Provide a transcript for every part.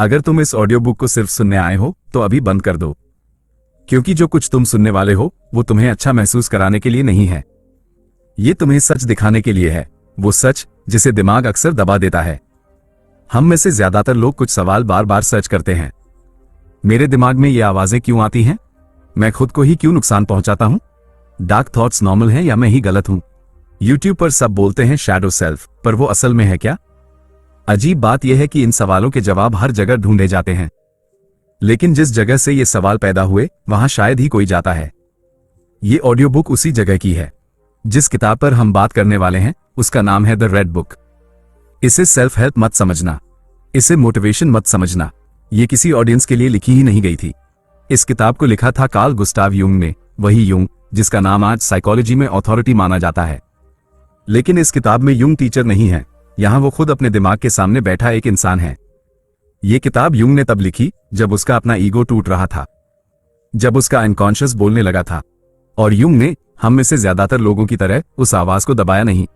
अगर तुम इस ऑडियो बुक को सिर्फ सुनने आए हो तो अभी बंद कर दो, क्योंकि जो कुछ तुम सुनने वाले हो वो तुम्हें अच्छा महसूस कराने के लिए नहीं है। ये तुम्हें सच दिखाने के लिए है, वो सच जिसे दिमाग अक्सर दबा देता है। हम में से ज्यादातर लोग कुछ सवाल बार बार सर्च करते हैं। मेरे दिमाग में ये आवाजें क्यों आती हैं? मैं खुद को ही क्यों नुकसान पहुंचाता हूं? डार्क थॉट्स नॉर्मल हैं या मैं ही गलत हूं? यूट्यूब पर सब बोलते हैं शैडो सेल्फ, पर वो असल में है क्या? अजीब बात यह है कि इन सवालों के जवाब हर जगह ढूंढे जाते हैं, लेकिन जिस जगह से ये सवाल पैदा हुए वहां शायद ही कोई जाता है। ये ऑडियो बुक उसी जगह की है। जिस किताब पर हम बात करने वाले हैं उसका नाम है द रेड बुक। इसे सेल्फ हेल्प मत समझना, इसे मोटिवेशन मत समझना। ये किसी ऑडियंस के लिए लिखी ही नहीं गई थी। इस किताब को लिखा था कार्ल गुस्ताव यूंग ने, वही यूंग जिसका नाम आज साइकोलॉजी में अथॉरिटी माना जाता है। लेकिन इस किताब में यूंग टीचर नहीं है, यहां वो खुद अपने दिमाग के सामने बैठा एक इंसान है। ये किताब यूंग ने तब लिखी जब उसका अपना ईगो टूट रहा था, जब उसका अनकॉन्शियस बोलने लगा था। और यूंग ने हम में से ज्यादातर लोगों की तरह उस आवाज को दबाया नहीं,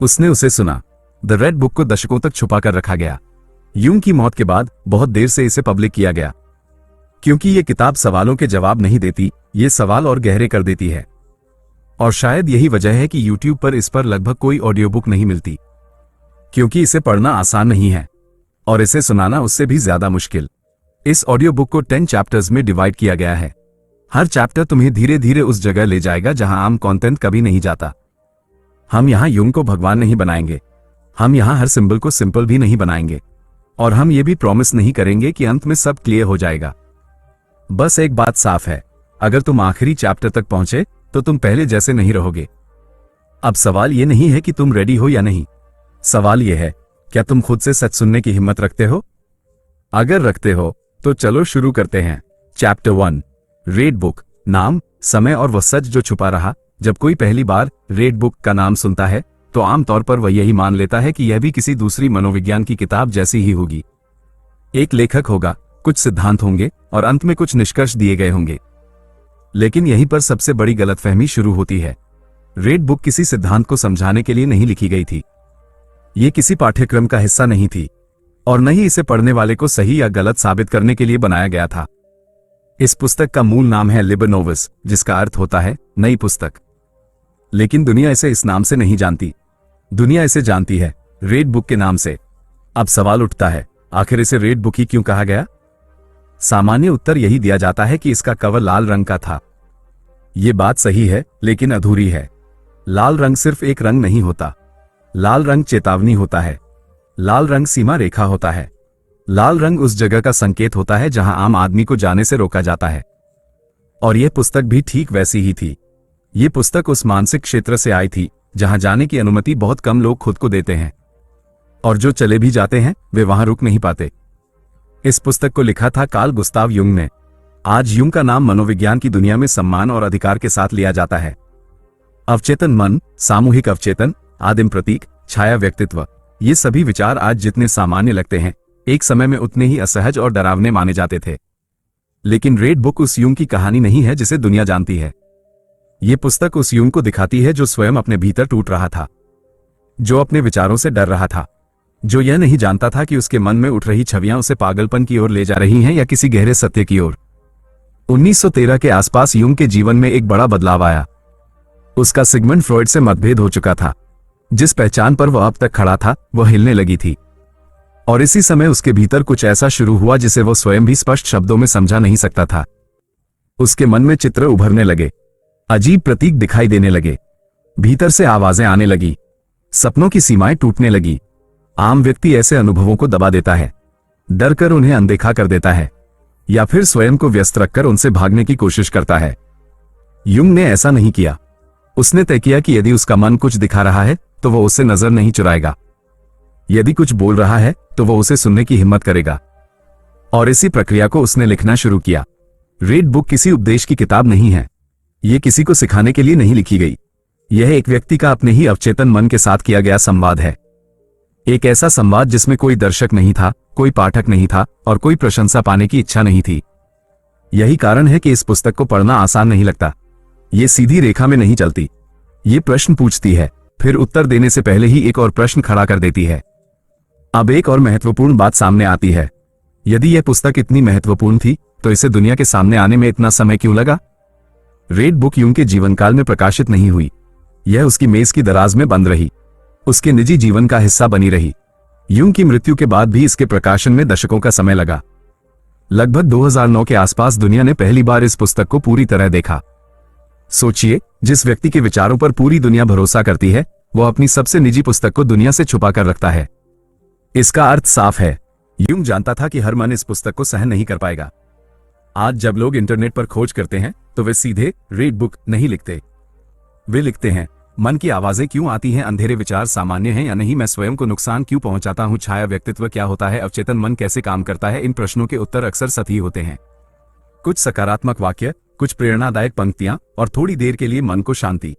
उसने उसे सुना। द रेड बुक को दशकों तक छुपा कर रखा गया। यूंग की मौत के बाद बहुत देर से इसे पब्लिक किया गया, क्योंकि ये किताब सवालों के जवाब नहीं देती, ये सवाल और गहरे कर देती है। और शायद यही वजह है कि यूट्यूब पर इस पर लगभग कोई ऑडियो बुक नहीं मिलती, क्योंकि इसे पढ़ना आसान नहीं है और इसे सुनाना उससे भी ज्यादा मुश्किल। इस ऑडियो बुक को 10 चैप्टर्स में डिवाइड किया गया है। हर चैप्टर तुम्हें धीरे धीरे उस जगह ले जाएगा जहां आम कंटेंट कभी नहीं जाता। हम यहां यूंग को भगवान नहीं बनाएंगे, हम यहां हर सिंबल को सिंपल भी नहीं बनाएंगे, और हम ये भी प्रॉमिस नहीं करेंगे कि अंत में सब क्लियर हो जाएगा। बस एक बात साफ है, अगर तुम आखिरी चैप्टर तक पहुंचे तो तुम पहले जैसे नहीं रहोगे। अब सवाल ये नहीं है कि तुम रेडी हो या नहीं, सवाल यह है क्या तुम खुद से सच सुनने की हिम्मत रखते हो? अगर रखते हो तो चलो शुरू करते हैं। Chapter 1, red book. नाम, समय और वह सच जो छुपा रहा। जब कोई पहली बार रेड बुक का नाम सुनता है तो आमतौर पर वह यही मान लेता है कि यह भी किसी दूसरी मनोविज्ञान की किताब जैसी ही होगी। एक लेखक होगा, कुछ सिद्धांत होंगे और अंत में कुछ निष्कर्ष दिए गए होंगे। लेकिन यहीं पर सबसे बड़ी गलतफहमी शुरू होती है। रेड बुक किसी सिद्धांत को समझाने के लिए नहीं लिखी गई थी, ये किसी पाठ्यक्रम का हिस्सा नहीं थी, और न ही इसे पढ़ने वाले को सही या गलत साबित करने के लिए बनाया गया था। इस पुस्तक का मूल नाम है लिबर नोविस, जिसका अर्थ होता है नई पुस्तक। लेकिन दुनिया इसे इस नाम से नहीं जानती, दुनिया इसे जानती है रेड बुक के नाम से। अब सवाल उठता है, आखिर इसे रेड बुक ही क्यों कहा गया? सामान्य उत्तर यही दिया जाता है कि इसका कवर लाल रंग का था। ये बात सही है, लेकिन अधूरी है। लाल रंग सिर्फ एक रंग नहीं होता, लाल रंग चेतावनी होता है, लाल रंग सीमा रेखा होता है, लाल रंग उस जगह का संकेत होता है जहां आम आदमी को जाने से रोका जाता है। और यह पुस्तक भी ठीक वैसी ही थी। ये पुस्तक उस मानसिक क्षेत्र से आई थी जहां जाने की अनुमति बहुत कम लोग खुद को देते हैं, और जो चले भी जाते हैं वे वहां रुक नहीं पाते। इस पुस्तक को लिखा था कार्ल गुस्ताव यूंग ने। आज यूंग का नाम मनोविज्ञान की दुनिया में सम्मान और अधिकार के साथ लिया जाता है। अवचेतन मन, सामूहिक अवचेतन, आदिम प्रतीक, छाया व्यक्तित्व, ये सभी विचार आज जितने सामान्य लगते हैं एक समय में उतने ही असहज और डरावने माने जाते थे। लेकिन रेड बुक उस यूंग की कहानी नहीं है जिसे दुनिया जानती है। ये पुस्तक उस यूंग को दिखाती है जो स्वयं अपने भीतर टूट रहा था, जो अपने विचारों से डर रहा था, जो यह नहीं जानता था कि उसके मन में उठ रही छवियां उसे पागलपन की ओर ले जा रही हैं या किसी गहरे सत्य की ओर। 1913 के आसपास यूंग के जीवन में एक बड़ा बदलाव आया। उसका सिगमंड फ्रॉयड से मतभेद हो चुका था। जिस पहचान पर वह अब तक खड़ा था वह हिलने लगी थी, और इसी समय उसके भीतर कुछ ऐसा शुरू हुआ जिसे वह स्वयं भी स्पष्ट शब्दों में समझा नहीं सकता था। उसके मन में चित्र उभरने लगे, अजीब प्रतीक दिखाई देने लगे, भीतर से आवाजें आने लगी, सपनों की सीमाएं टूटने लगी। आम व्यक्ति ऐसे अनुभवों को दबा देता है, डर कर उन्हें अनदेखा कर देता है, या फिर स्वयं को व्यस्त रखकर उनसे भागने की कोशिश करता है। यूंग ने ऐसा नहीं किया। उसने तय किया कि यदि उसका मन कुछ दिखा रहा है तो वह उससे नजर नहीं चुराएगा, यदि कुछ बोल रहा है तो वह उसे सुनने की हिम्मत करेगा। और इसी प्रक्रिया को उसने लिखना शुरू किया। रेड बुक किसी उपदेश की किताब नहीं है, यह किसी को सिखाने के लिए नहीं लिखी गई। यह एक व्यक्ति का अपने ही अवचेतन मन के साथ किया गया संवाद है। एक ऐसा संवाद जिसमें कोई दर्शक नहीं था, कोई पाठक नहीं था और कोई प्रशंसा पाने की इच्छा नहीं थी। यही कारण है कि इस पुस्तक को पढ़ना आसान नहीं लगता। ये सीधी रेखा में नहीं चलती, ये प्रश्न पूछती है, फिर उत्तर देने से पहले ही एक और प्रश्न खड़ा कर देती है। अब एक और महत्वपूर्ण बात सामने आती है, यदि यह पुस्तक इतनी महत्वपूर्ण थी तो इसे दुनिया के सामने आने में इतना समय क्यों लगा? रेड बुक यूंग के जीवनकाल में प्रकाशित नहीं हुई। यह उसकी मेज की दराज में बंद रही, उसके निजी जीवन का हिस्सा बनी रही। यूंग की मृत्यु के बाद भी इसके प्रकाशन में दशकों का समय लगा। लगभग 2009 के आसपास दुनिया ने पहली बार इस पुस्तक को पूरी तरह देखा। सोचिए, जिस व्यक्ति के विचारों पर पूरी दुनिया भरोसा करती है, वो अपनी सबसे निजी पुस्तक को दुनिया से छुपा कर रखता है। इसका अर्थ साफ है, यूंग जानता था कि हर मन इस पुस्तक को सहन नहीं कर पाएगा। आज जब लोग इंटरनेट पर खोज करते हैं तो वे सीधे रीड बुक नहीं लिखते। वे लिखते हैं, मन की आवाजें क्यों आती हैं, अंधेरे विचार सामान्य हैं या नहीं, मैं स्वयं को नुकसान क्यों पहुंचाता हूं, छाया व्यक्तित्व क्या होता है, अवचेतन मन कैसे काम करता है। इन प्रश्नों के उत्तर अक्सर सतही होते हैं। कुछ सकारात्मक वाक्य, कुछ प्रेरणादायक पंक्तियां और थोड़ी देर के लिए मन को शांति।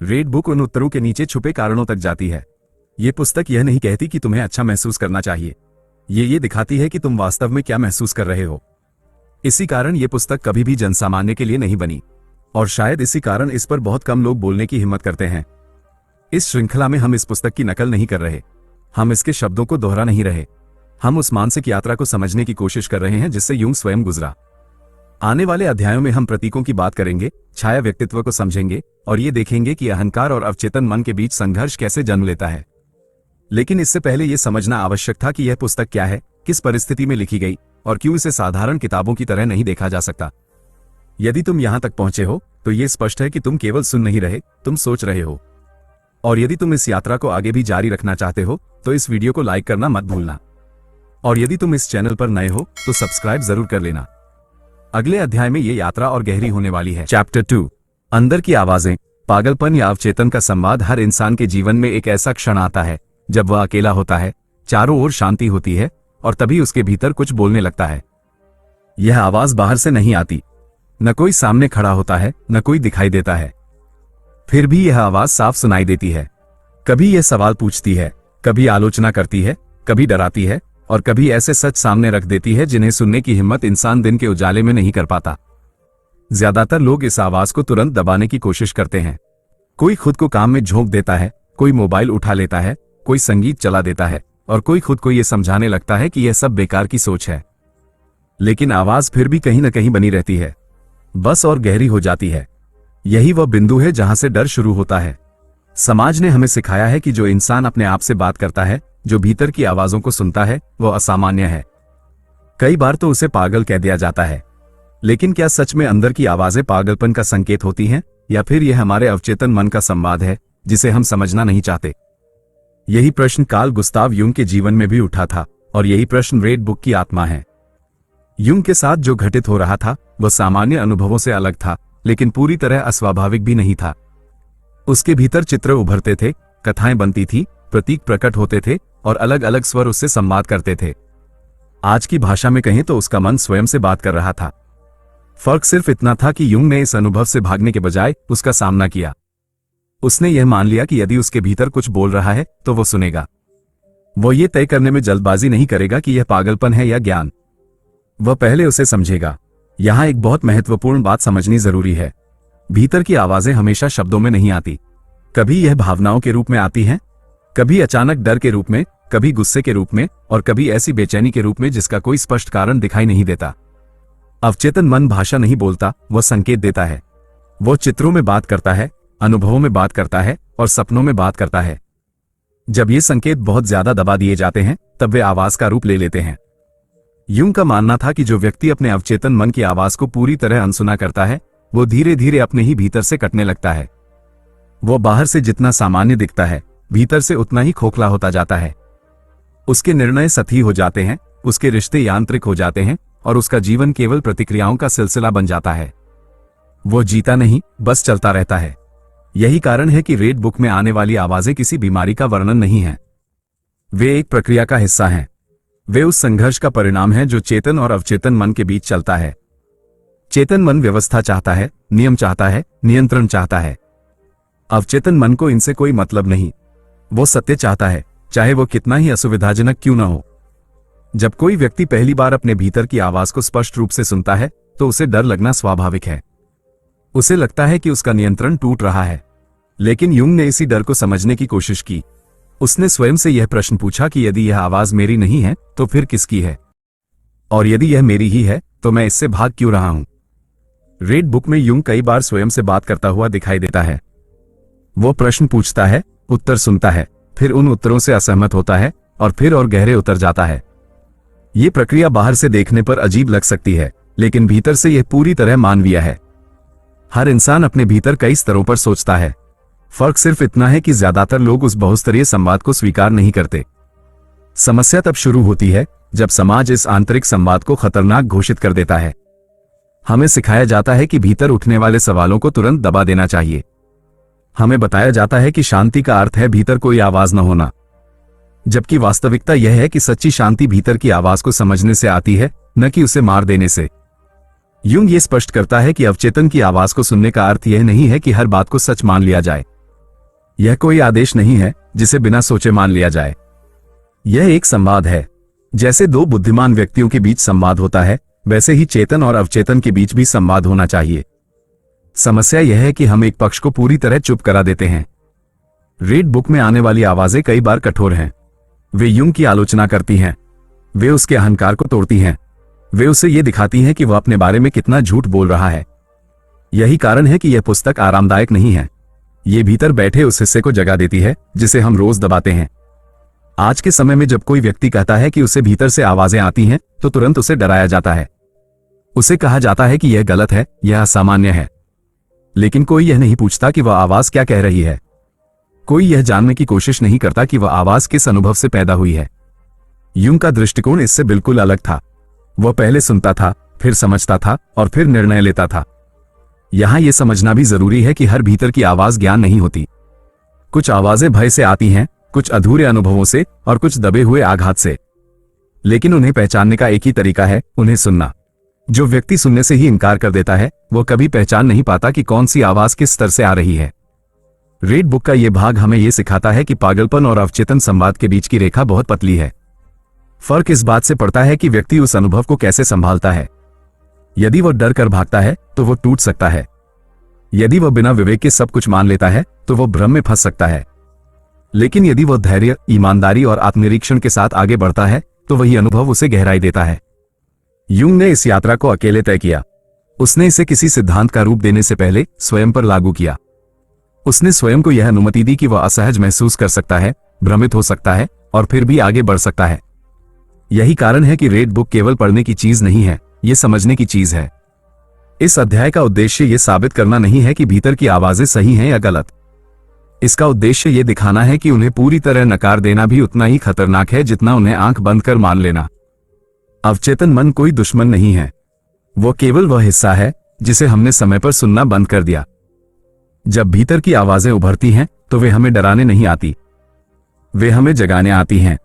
रेड बुक उन उत्तरों के नीचे छुपे कारणों तक जाती है। ये पुस्तक यह नहीं कहती कि तुम्हें अच्छा महसूस करना चाहिए, ये दिखाती है कि तुम वास्तव में क्या महसूस कर रहे हो। इसी कारण ये पुस्तक कभी भी जनसामान्य के लिए नहीं बनी, और शायद इसी कारण इस पर बहुत कम लोग बोलने की हिम्मत करते हैं। इस श्रृंखला में हम इस पुस्तक की नकल नहीं कर रहे, हम इसके शब्दों को दोहरा नहीं रहे, हम उस मानसिक यात्रा को समझने की कोशिश कर रहे हैं जिससे यूंग स्वयं गुजरा। आने वाले अध्यायों में हम प्रतीकों की बात करेंगे, छाया व्यक्तित्व को समझेंगे और ये देखेंगे कि अहंकार और अवचेतन मन के बीच संघर्ष कैसे जन्म लेता है। लेकिन इससे पहले यह समझना आवश्यक था कि यह पुस्तक क्या है, किस परिस्थिति में लिखी गई और क्यों इसे साधारण किताबों की तरह नहीं देखा जा सकता। यदि तुम यहां तक पहुंचे हो तो यह स्पष्ट है कि तुम केवल सुन नहीं रहे, तुम सोच रहे हो। और यदि तुम इस यात्रा को आगे भी जारी रखना चाहते हो तो इस वीडियो को लाइक करना मत भूलना। और यदि तुम इस चैनल पर नए हो तो सब्सक्राइब जरूर कर लेना। अगले अध्याय में यह यात्रा और गहरी होने वाली है। चैप्टर 2, अंदर की आवाजें। पागलपन या अवचेतन का संवाद। हर इंसान के जीवन में एक ऐसा क्षण आता है जब वह अकेला होता है, चारों ओर शांति होती है और तभी उसके भीतर कुछ बोलने लगता है। यह आवाज बाहर से नहीं आती, न कोई सामने खड़ा होता है, न कोई दिखाई देता है। फिर भी यह आवाज साफ सुनाई देती है। कभी यह सवाल पूछती है, कभी आलोचना करती है, कभी डराती है और कभी ऐसे सच सामने रख देती है जिन्हें सुनने की हिम्मत इंसान दिन के उजाले में नहीं कर पाता। ज्यादातर लोग इस आवाज को तुरंत दबाने की कोशिश करते हैं। कोई खुद को काम में झोंक देता है, कोई मोबाइल उठा लेता है, कोई संगीत चला देता है और कोई खुद को यह समझाने लगता है कि यह सब बेकार की सोच है। लेकिन आवाज फिर भी कहीं न कहीं बनी रहती है, बस और गहरी हो जाती है। यही वह बिंदु है जहां से डर शुरू होता है। समाज ने हमें सिखाया है कि जो इंसान अपने आप से बात करता है, जो भीतर की आवाजों को सुनता है, वह असामान्य है। कई बार तो उसे पागल कह दिया जाता है। लेकिन क्या सच में अंदर की आवाजें पागलपन का संकेत होती हैं या फिर यह हमारे अवचेतन मन का संवाद है जिसे हम समझना नहीं चाहते? यही प्रश्न कार्ल गुस्ताव यूंग के जीवन में भी उठा था और यही प्रश्न रेड बुक की आत्मा है। यूंग के साथ जो घटित हो रहा था वह सामान्य अनुभवों से अलग था, लेकिन पूरी तरह अस्वाभाविक भी नहीं था। उसके भीतर चित्र उभरते थे, कथाएं बनती थी, प्रतीक प्रकट होते थे और अलग अलग स्वर उससे संवाद करते थे। आज की भाषा में कहें तो उसका मन स्वयं से बात कर रहा था। फर्क सिर्फ इतना था कि यूंग ने इस अनुभव से भागने के बजाय उसका सामना किया। उसने यह मान लिया कि यदि उसके भीतर कुछ बोल रहा है तो वो सुनेगा। वो ये तय करने में जल्दबाजी नहीं करेगा कि यह पागलपन है या ज्ञान। वह पहले उसे समझेगा। यहां एक बहुत महत्वपूर्ण बात समझनी जरूरी है। भीतर की आवाजें हमेशा शब्दों में नहीं आती। कभी यह भावनाओं के रूप में आती हैं, कभी अचानक डर के रूप में, कभी गुस्से के रूप में और कभी ऐसी बेचैनी के रूप में जिसका कोई स्पष्ट कारण दिखाई नहीं देता। अवचेतन मन भाषा नहीं बोलता, वह संकेत देता है। वो चित्रों में बात करता है, अनुभवों में बात करता है और सपनों में बात करता है। जब ये संकेत बहुत ज्यादा दबा दिए जाते हैं तब वे आवाज का रूप ले लेते हैं। यूंग का मानना था कि जो व्यक्ति अपने अवचेतन मन की आवाज को पूरी तरह अनसुना करता है वो धीरे धीरे अपने ही भीतर से कटने लगता है। वो बाहर से जितना सामान्य दिखता है, भीतर से उतना ही खोखला होता जाता है। उसके निर्णय सतही हो जाते हैं, उसके रिश्ते यांत्रिक हो जाते हैं और उसका जीवन केवल प्रतिक्रियाओं का सिलसिला बन जाता है। वो जीता नहीं, बस चलता रहता है। यही कारण है कि रेड बुक में आने वाली आवाजें किसी बीमारी का वर्णन नहीं है। वे एक प्रक्रिया का हिस्सा हैं। वे उस संघर्ष का परिणाम है जो चेतन और अवचेतन मन के बीच चलता है। चेतन मन व्यवस्था चाहता है, नियम चाहता है, नियंत्रण चाहता है। अवचेतन मन को इनसे कोई मतलब नहीं। वो सत्य चाहता है, चाहे वो कितना ही असुविधाजनक क्यों न हो। जब कोई व्यक्ति पहली बार अपने भीतर की आवाज को स्पष्ट रूप से सुनता है तो उसे डर लगना स्वाभाविक है। उसे लगता है कि उसका नियंत्रण टूट रहा है। लेकिन यूंग ने इसी डर को समझने की कोशिश की। उसने स्वयं से यह प्रश्न पूछा कि यदि यह आवाज मेरी नहीं है तो फिर किसकी है? और यदि यह मेरी ही है तो मैं इससे भाग क्यों रहा हूं? रेड बुक में यूंग कई बार स्वयं से बात करता हुआ दिखाई देता है। वो प्रश्न पूछता है, उत्तर सुनता है, फिर उन उत्तरों से असहमत होता है और फिर और गहरे उतर जाता है। ये प्रक्रिया बाहर से देखने पर अजीब लग सकती है, लेकिन भीतर से यह पूरी तरह मानवीय है। हर इंसान अपने भीतर कई स्तरों पर सोचता है। फर्क सिर्फ इतना है कि ज्यादातर लोग उस बहुस्तरीय संवाद को स्वीकार नहीं करते। समस्या तब शुरू होती है जब समाज इस आंतरिक संवाद को खतरनाक घोषित कर देता है। हमें सिखाया जाता है कि भीतर उठने वाले सवालों को तुरंत दबा देना चाहिए। हमें बताया जाता है कि शांति का अर्थ है भीतर कोई आवाज न होना, जबकि वास्तविकता यह है कि सच्ची शांति भीतर की आवाज को समझने से आती है, न कि उसे मार देने से। यूंग ये स्पष्ट करता है कि अवचेतन की आवाज को सुनने का अर्थ यह नहीं है कि हर बात को सच मान लिया जाए। यह कोई आदेश नहीं है जिसे बिना सोचे मान लिया जाए। यह एक संवाद है। जैसे दो बुद्धिमान व्यक्तियों के बीच संवाद होता है, वैसे ही चेतन और अवचेतन के बीच भी संवाद होना चाहिए। समस्या यह है कि हम एक पक्ष को पूरी तरह चुप करा देते हैं। रेड बुक में आने वाली आवाजें कई बार कठोर हैं। वे यूंग की आलोचना करती हैं। वे उसके अहंकार को तोड़ती हैं। वे उसे ये दिखाती हैं कि वह अपने बारे में कितना झूठ बोल रहा है। यही कारण है कि यह पुस्तक आरामदायक नहीं है। ये भीतर बैठे उस हिस्से को जगा देती है जिसे हम रोज दबाते हैं। आज के समय में जब कोई व्यक्ति कहता है कि उसे भीतर से आवाजें आती हैं, तो तुरंत उसे डराया जाता है। उसे कहा जाता है कि यह गलत है, यह असामान्य है। लेकिन कोई यह नहीं पूछता कि वह आवाज क्या कह रही है। कोई यह जानने की कोशिश नहीं करता कि वह आवाज किस अनुभव से पैदा हुई है। यूंग का दृष्टिकोण इससे बिल्कुल अलग था। वह पहले सुनता था, फिर समझता था और फिर निर्णय लेता था। यहां यह समझना भी जरूरी है कि हर भीतर की आवाज ज्ञान नहीं होती। कुछ आवाजें भय से आती हैं, कुछ अधूरे अनुभवों से और कुछ दबे हुए आघात से। लेकिन उन्हें पहचानने का एक ही तरीका है, उन्हें सुनना। जो व्यक्ति सुनने से ही इनकार कर देता है, वो कभी पहचान नहीं पाता कि कौन सी आवाज किस स्तर से आ रही है। रेड बुक का यह भाग हमें यह सिखाता है कि पागलपन और अवचेतन संवाद के बीच की रेखा बहुत पतली है। फर्क इस बात से पड़ता है कि व्यक्ति उस अनुभव को कैसे संभालता है। यदि वह डर कर भागता है तो वह टूट सकता है। यदि वह बिना विवेक के सब कुछ मान लेता है तो वह भ्रम में फंस सकता है। लेकिन यदि वह धैर्य, ईमानदारी और आत्मनिरीक्षण के साथ आगे बढ़ता है तो वही अनुभव उसे गहराई देता है। यूंग ने इस यात्रा को अकेले तय किया। उसने इसे किसी सिद्धांत का रूप देने से पहले स्वयं पर लागू किया। उसने स्वयं को यह अनुमति दी कि वह असहज महसूस कर सकता है, भ्रमित हो सकता है और फिर भी आगे बढ़ सकता है। यही कारण है कि रेड बुक केवल पढ़ने की चीज नहीं है, यह समझने की चीज है। इस अध्याय का उद्देश्य यह साबित करना नहीं है कि भीतर की आवाजें सही हैं या गलत। इसका उद्देश्य यह दिखाना है कि उन्हें पूरी तरह नकार देना भी उतना ही खतरनाक है जितना उन्हें आंख बंद कर मान लेना। अवचेतन मन कोई दुश्मन नहीं है। वो केवल वह हिस्सा है जिसे हमने समय पर सुनना बंद कर दिया। जब भीतर की आवाजें उभरती हैं तो वे हमें डराने नहीं आती, वे हमें जगाने आती हैं।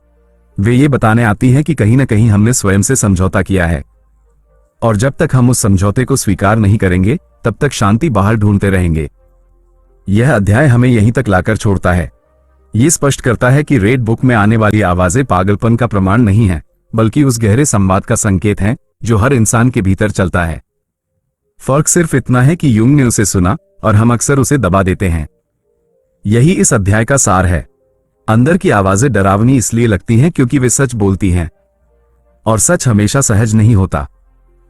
वे ये बताने आती हैं कि कहीं न कहीं हमने स्वयं से समझौता किया है, और जब तक हम उस समझौते को स्वीकार नहीं करेंगे तब तक शांति बाहर ढूंढते रहेंगे। यह अध्याय हमें यहीं तक लाकर छोड़ता है। यह स्पष्ट करता है कि रेड बुक में आने वाली आवाजें पागलपन का प्रमाण नहीं है, बल्कि उस गहरे संवाद का संकेत है जो हर इंसान के भीतर चलता है। फर्क सिर्फ इतना है कि यूंग ने उसे सुना और हम अक्सर उसे दबा देते हैं। यही इस अध्याय का सार है। अंदर की आवाजें डरावनी इसलिए लगती हैं क्योंकि वे सच बोलती हैं, और सच हमेशा सहज नहीं होता।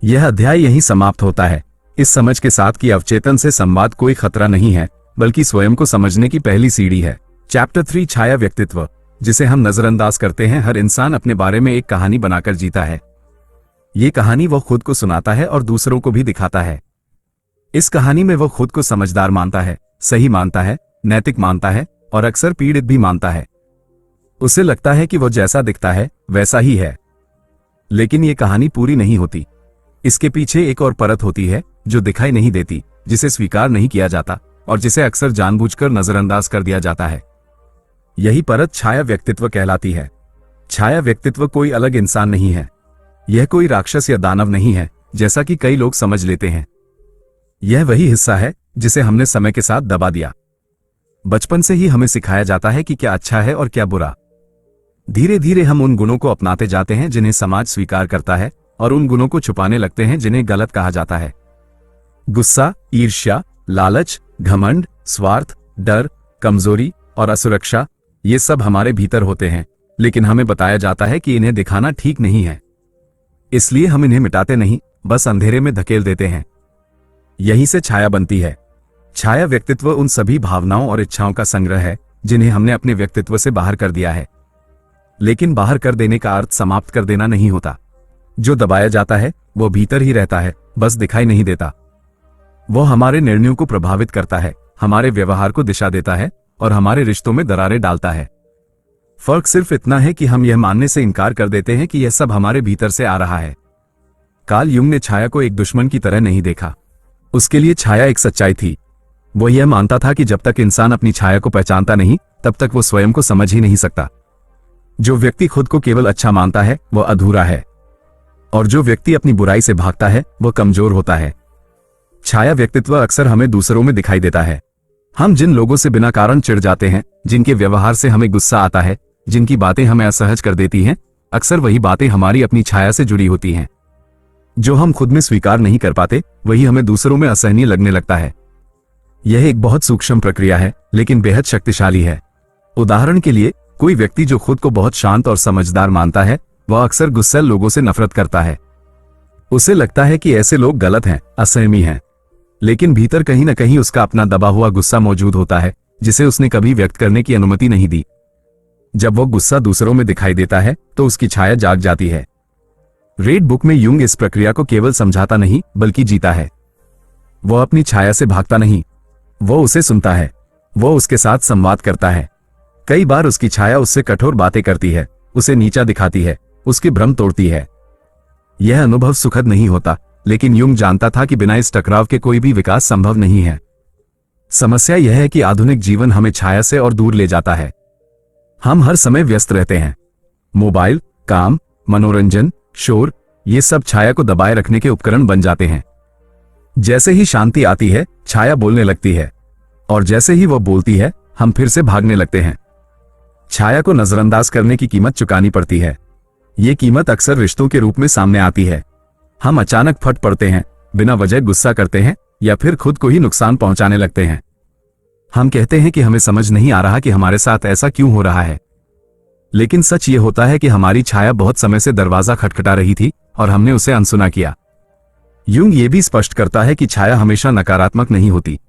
यह अध्याय यहीं समाप्त होता है, इस समझ के साथ कि अवचेतन से संवाद कोई खतरा नहीं है, बल्कि स्वयं को समझने की पहली सीढ़ी है। चैप्टर 3 छाया व्यक्तित्व, जिसे हम नजरअंदाज करते हैं। हर इंसान अपने बारे में एक कहानी बनाकर जीता है। ये कहानी वह खुद को सुनाता है और दूसरों को भी दिखाता है। इस कहानी में वह खुद को समझदार मानता है, सही मानता है, नैतिक मानता है और अक्सर पीड़ित भी मानता है। उसे लगता है कि वह जैसा दिखता है वैसा ही है। लेकिन यह कहानी पूरी नहीं होती। इसके पीछे एक और परत होती है जो दिखाई नहीं देती, जिसे स्वीकार नहीं किया जाता और जिसे अक्सर जानबूझकर नजरअंदाज कर दिया जाता है। यही परत छाया व्यक्तित्व कहलाती है। छाया व्यक्तित्व कोई अलग इंसान नहीं है। यह कोई राक्षस या दानव नहीं है, जैसा कि कई लोग समझ लेते हैं। यह वही हिस्सा है जिसे हमने समय के साथ दबा दिया। बचपन से ही हमें सिखाया जाता है कि क्या अच्छा है और क्या बुरा। धीरे धीरे हम उन गुणों को अपनाते जाते हैं जिन्हें समाज स्वीकार करता है, और उन गुणों को छुपाने लगते हैं जिन्हें गलत कहा जाता है। गुस्सा, ईर्ष्या, लालच, घमंड, स्वार्थ, डर, कमजोरी और असुरक्षा, ये सब हमारे भीतर होते हैं, लेकिन हमें बताया जाता है कि इन्हें दिखाना ठीक नहीं है। इसलिए हम इन्हें मिटाते नहीं, बस अंधेरे में धकेल देते हैं। यहीं से छाया बनती है। छाया व्यक्तित्व उन सभी भावनाओं और इच्छाओं का संग्रह है जिन्हें हमने अपने व्यक्तित्व से बाहर कर दिया है। लेकिन बाहर कर देने का अर्थ समाप्त कर देना नहीं होता। जो दबाया जाता है वो भीतर ही रहता है, बस दिखाई नहीं देता। वो हमारे निर्णयों को प्रभावित करता है, हमारे व्यवहार को दिशा देता है और हमारे रिश्तों में दरारें डालता है। फर्क सिर्फ इतना है कि हम यह मानने से इनकार कर देते हैं कि यह सब हमारे भीतर से आ रहा है। कार्ल युंग ने छाया को एक दुश्मन की तरह नहीं देखा। उसके लिए छाया एक सच्चाई थी। वो यह मानता था कि जब तक इंसान अपनी छाया को पहचानता नहीं, तब तक वो स्वयं को समझ ही नहीं सकता। जो व्यक्ति खुद को केवल अच्छा मानता है वो अधूरा है, और जो व्यक्ति अपनी बुराई से भागता है वो कमजोर होता है। छाया व्यक्तित्व अक्सर हमें दूसरों में दिखाई देता है। हम जिन लोगों से बिना कारण चिढ़ जाते हैं, जिनके व्यवहार से हमें गुस्सा आता है, जिनकी बातें हमें असहज कर देती हैं, अक्सर वही बातें हमारी अपनी छाया से जुड़ी होती हैं। जो हम खुद में स्वीकार नहीं कर पाते, वही हमें दूसरों में असहनीय लगने लगता है। यह एक बहुत सूक्ष्म प्रक्रिया है, लेकिन बेहद शक्तिशाली है। उदाहरण के लिए, कोई व्यक्ति जो खुद को बहुत शांत और समझदार मानता है, वह अक्सर गुस्सैल लोगों से नफरत करता है। उसे लगता है कि ऐसे लोग गलत हैं, असहनीय हैं। लेकिन भीतर कहीं न कहीं उसका अपना दबा हुआ गुस्सा मौजूद होता है, जिसे उसने कभी व्यक्त करने की अनुमति नहीं दी। जब वो गुस्सा दूसरों में दिखाई देता है, तो उसकी छाया जाग जाती है। रेड बुक में युंग इस प्रक्रिया को केवल समझाता नहीं, बल्कि जीता है। वह अपनी छाया से भागता नहीं, वो उसे सुनता है, वो उसके साथ संवाद करता है। कई बार उसकी छाया उससे कठोर बातें करती है, उसे नीचा दिखाती है, उसके भ्रम तोड़ती है। यह अनुभव सुखद नहीं होता, लेकिन युंग जानता था कि बिना इस टकराव के कोई भी विकास संभव नहीं है। समस्या यह है कि आधुनिक जीवन हमें छाया से और दूर ले जाता है। हम हर समय व्यस्त रहते हैं। मोबाइल, काम, मनोरंजन, शोर, ये सब छाया को दबाए रखने के उपकरण बन जाते हैं। जैसे ही शांति आती है, छाया बोलने लगती है, और जैसे ही वह बोलती है, हम फिर से भागने लगते हैं। छाया को नजरअंदाज करने की कीमत चुकानी पड़ती है। ये कीमत अक्सर रिश्तों के रूप में सामने आती है। हम अचानक फट पड़ते हैं, बिना वजह गुस्सा करते हैं, या फिर खुद को ही नुकसान पहुंचाने लगते हैं। हम कहते हैं कि हमें समझ नहीं आ रहा कि हमारे साथ ऐसा क्यों हो रहा है। लेकिन सच ये होता है कि हमारी छाया बहुत समय से दरवाजा खटखटा रही थी और हमने उसे अनसुना किया। युंग ये भी स्पष्ट करता है कि छाया हमेशा नकारात्मक नहीं होती।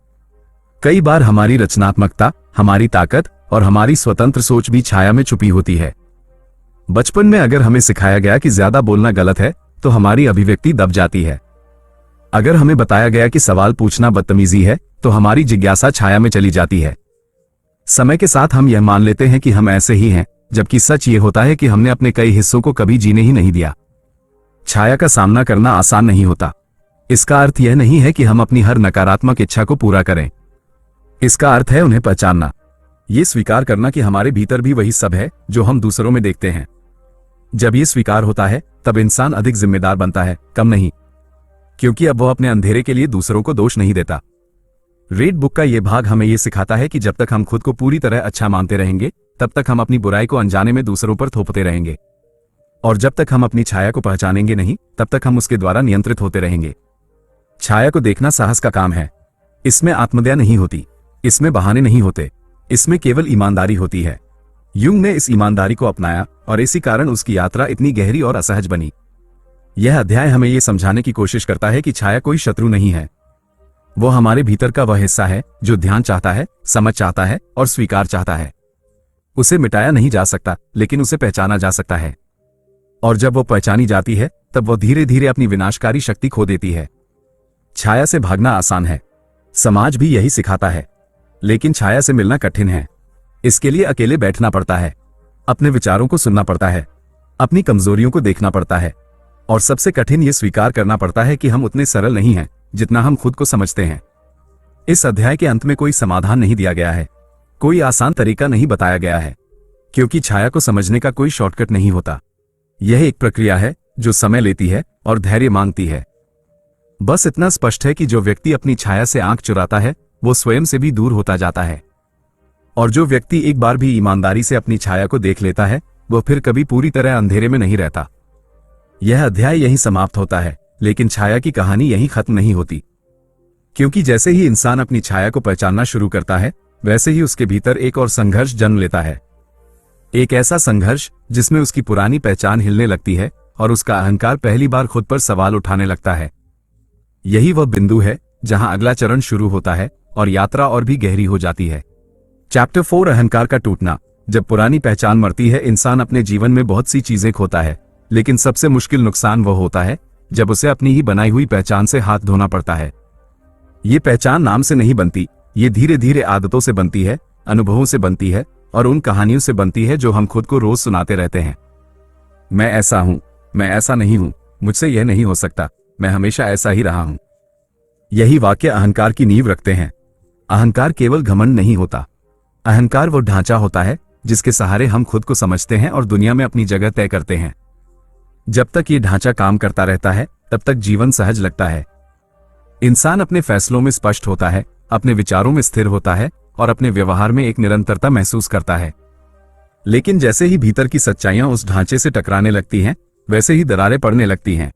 कई बार हमारी रचनात्मकता, हमारी ताकत और हमारी स्वतंत्र सोच भी छाया में छुपी होती है। बचपन में अगर हमें सिखाया गया कि ज्यादा बोलना गलत है, तो हमारी अभिव्यक्ति दब जाती है। अगर हमें बताया गया कि सवाल पूछना बदतमीजी है, तो हमारी जिज्ञासा छाया में चली जाती है। समय के साथ हम यह मान लेते हैं कि हम ऐसे ही हैं, जबकि सच ये होता है कि हमने अपने कई हिस्सों को कभी जीने ही नहीं दिया। छाया का सामना करना आसान नहीं होता। इसका अर्थ यह नहीं है कि हम अपनी हर नकारात्मक इच्छा को पूरा करें। इसका अर्थ है उन्हें पहचानना, ये स्वीकार करना कि हमारे भीतर भी वही सब है जो हम दूसरों में देखते हैं। जब ये स्वीकार होता है, तब इंसान अधिक जिम्मेदार बनता है, कम नहीं, क्योंकि अब वह अपने अंधेरे के लिए दूसरों को दोष नहीं देता। रेड बुक का यह भाग हमें यह सिखाता है कि जब तक हम खुद को पूरी तरह अच्छा मानते रहेंगे, तब तक हम अपनी बुराई को अनजाने में दूसरों पर थोपते रहेंगे। और जब तक हम अपनी छाया को पहचानेंगे नहीं, तब तक हम उसके द्वारा नियंत्रित होते रहेंगे। छाया को देखना साहस का काम है। इसमें आत्मदया नहीं होती, इसमें बहाने नहीं होते, इसमें केवल ईमानदारी होती है। युंग ने इस ईमानदारी को अपनाया और इसी कारण उसकी यात्रा इतनी गहरी और असहज बनी। यह अध्याय हमें यह समझाने की कोशिश करता है कि छाया कोई शत्रु नहीं है। वो हमारे भीतर का वह हिस्सा है जो ध्यान चाहता है, समझ चाहता है और स्वीकार चाहता है। उसे मिटाया नहीं जा सकता, लेकिन उसे पहचाना जा सकता है। और जब वो पहचानी जाती है, तब वो धीरे धीरे अपनी विनाशकारी शक्ति खो देती है। छाया से भागना आसान है, समाज भी यही सिखाता है, लेकिन छाया से मिलना कठिन है। इसके लिए अकेले बैठना पड़ता है, अपने विचारों को सुनना पड़ता है, अपनी कमजोरियों को देखना पड़ता है, और सबसे कठिन ये स्वीकार करना पड़ता है कि हम उतने सरल नहीं हैं जितना हम खुद को समझते हैं। इस अध्याय के अंत में कोई समाधान नहीं दिया गया है, कोई आसान तरीका नहीं बताया गया है, क्योंकि छाया को समझने का कोई शॉर्टकट नहीं होता। यह एक प्रक्रिया है जो समय लेती है और धैर्य मांगती है। बस इतना स्पष्ट है कि जो व्यक्ति अपनी छाया से आंख चुराता है, वो स्वयं से भी दूर होता जाता है, और जो व्यक्ति एक बार भी ईमानदारी से अपनी छाया को देख लेता है, वो फिर कभी पूरी तरह अंधेरे में नहीं रहता। यह अध्याय यहीं समाप्त होता है, लेकिन छाया की कहानी यहीं खत्म नहीं होती, क्योंकि जैसे ही इंसान अपनी छाया को पहचानना शुरू करता है, वैसे ही उसके भीतर एक और संघर्ष जन्म लेता है। एक ऐसा संघर्ष जिसमें उसकी पुरानी पहचान हिलने लगती है, और उसका अहंकार पहली बार खुद पर सवाल उठाने लगता है। यही वह बिंदु है जहां अगला चरण शुरू होता है और यात्रा और भी गहरी हो जाती है। चैप्टर 4 अहंकार का टूटना। जब पुरानी पहचान मरती है, इंसान अपने जीवन में बहुत सी चीजें खोता है, लेकिन सबसे मुश्किल नुकसान वह होता है जब उसे अपनी ही बनाई हुई पहचान से हाथ धोना पड़ता है। ये पहचान नाम से नहीं बनती, ये धीरे धीरे आदतों से बनती है, अनुभवों से बनती है और उन कहानियों से बनती है जो हम खुद को रोज सुनाते रहते हैं। मैं ऐसा हूं, मैं ऐसा नहीं हूं, मुझसे यह नहीं हो सकता, मैं हमेशा ऐसा ही रहा हूं। यही वाक्य अहंकार की नींव रखते हैं। अहंकार केवल घमंड नहीं होता। अहंकार वो ढांचा होता है जिसके सहारे हम खुद को समझते हैं और दुनिया में अपनी जगह तय करते हैं। जब तक ये ढांचा काम करता रहता है, तब तक जीवन सहज लगता है। इंसान अपने फैसलों में स्पष्ट होता है, अपने विचारों में स्थिर होता है और अपने व्यवहार में एक निरंतरता महसूस करता है। लेकिन जैसे ही भीतर की सच्चाइयां उस ढांचे से टकराने लगती हैं, वैसे ही दरारें पड़ने लगती हैं।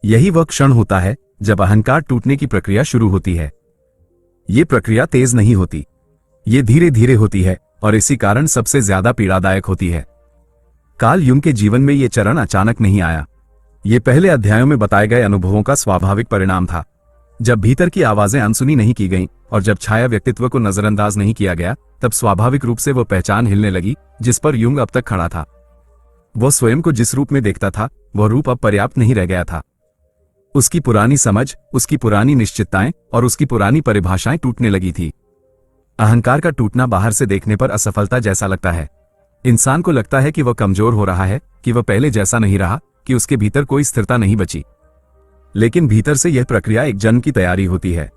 यही वह क्षण होता है जब अहंकार टूटने की प्रक्रिया शुरू होती है। ये प्रक्रिया तेज नहीं होती, ये धीरे धीरे होती है और इसी कारण सबसे ज्यादा पीड़ादायक होती है। कार्ल यूंग के जीवन में ये चरण अचानक नहीं आया। ये पहले अध्यायों में बताए गए अनुभवों का स्वाभाविक परिणाम था। जब भीतर की आवाजें अनसुनी नहीं की गईं और जब छाया व्यक्तित्व को नजरअंदाज नहीं किया गया, तब स्वाभाविक रूप से वो पहचान हिलने लगी जिस पर यूंग अब तक खड़ा था। वह स्वयं को जिस रूप में देखता था, वह रूप अब पर्याप्त नहीं रह गया था। उसकी पुरानी समझ, उसकी पुरानी निश्चितताएं और उसकी पुरानी परिभाषाएं टूटने लगी थी। अहंकार का टूटना बाहर से देखने पर असफलता जैसा लगता है। इंसान को लगता है कि वह कमजोर हो रहा है, कि वह पहले जैसा नहीं रहा, कि उसके भीतर कोई स्थिरता नहीं बची। लेकिन भीतर से यह प्रक्रिया एक जन्म की तैयारी होती है।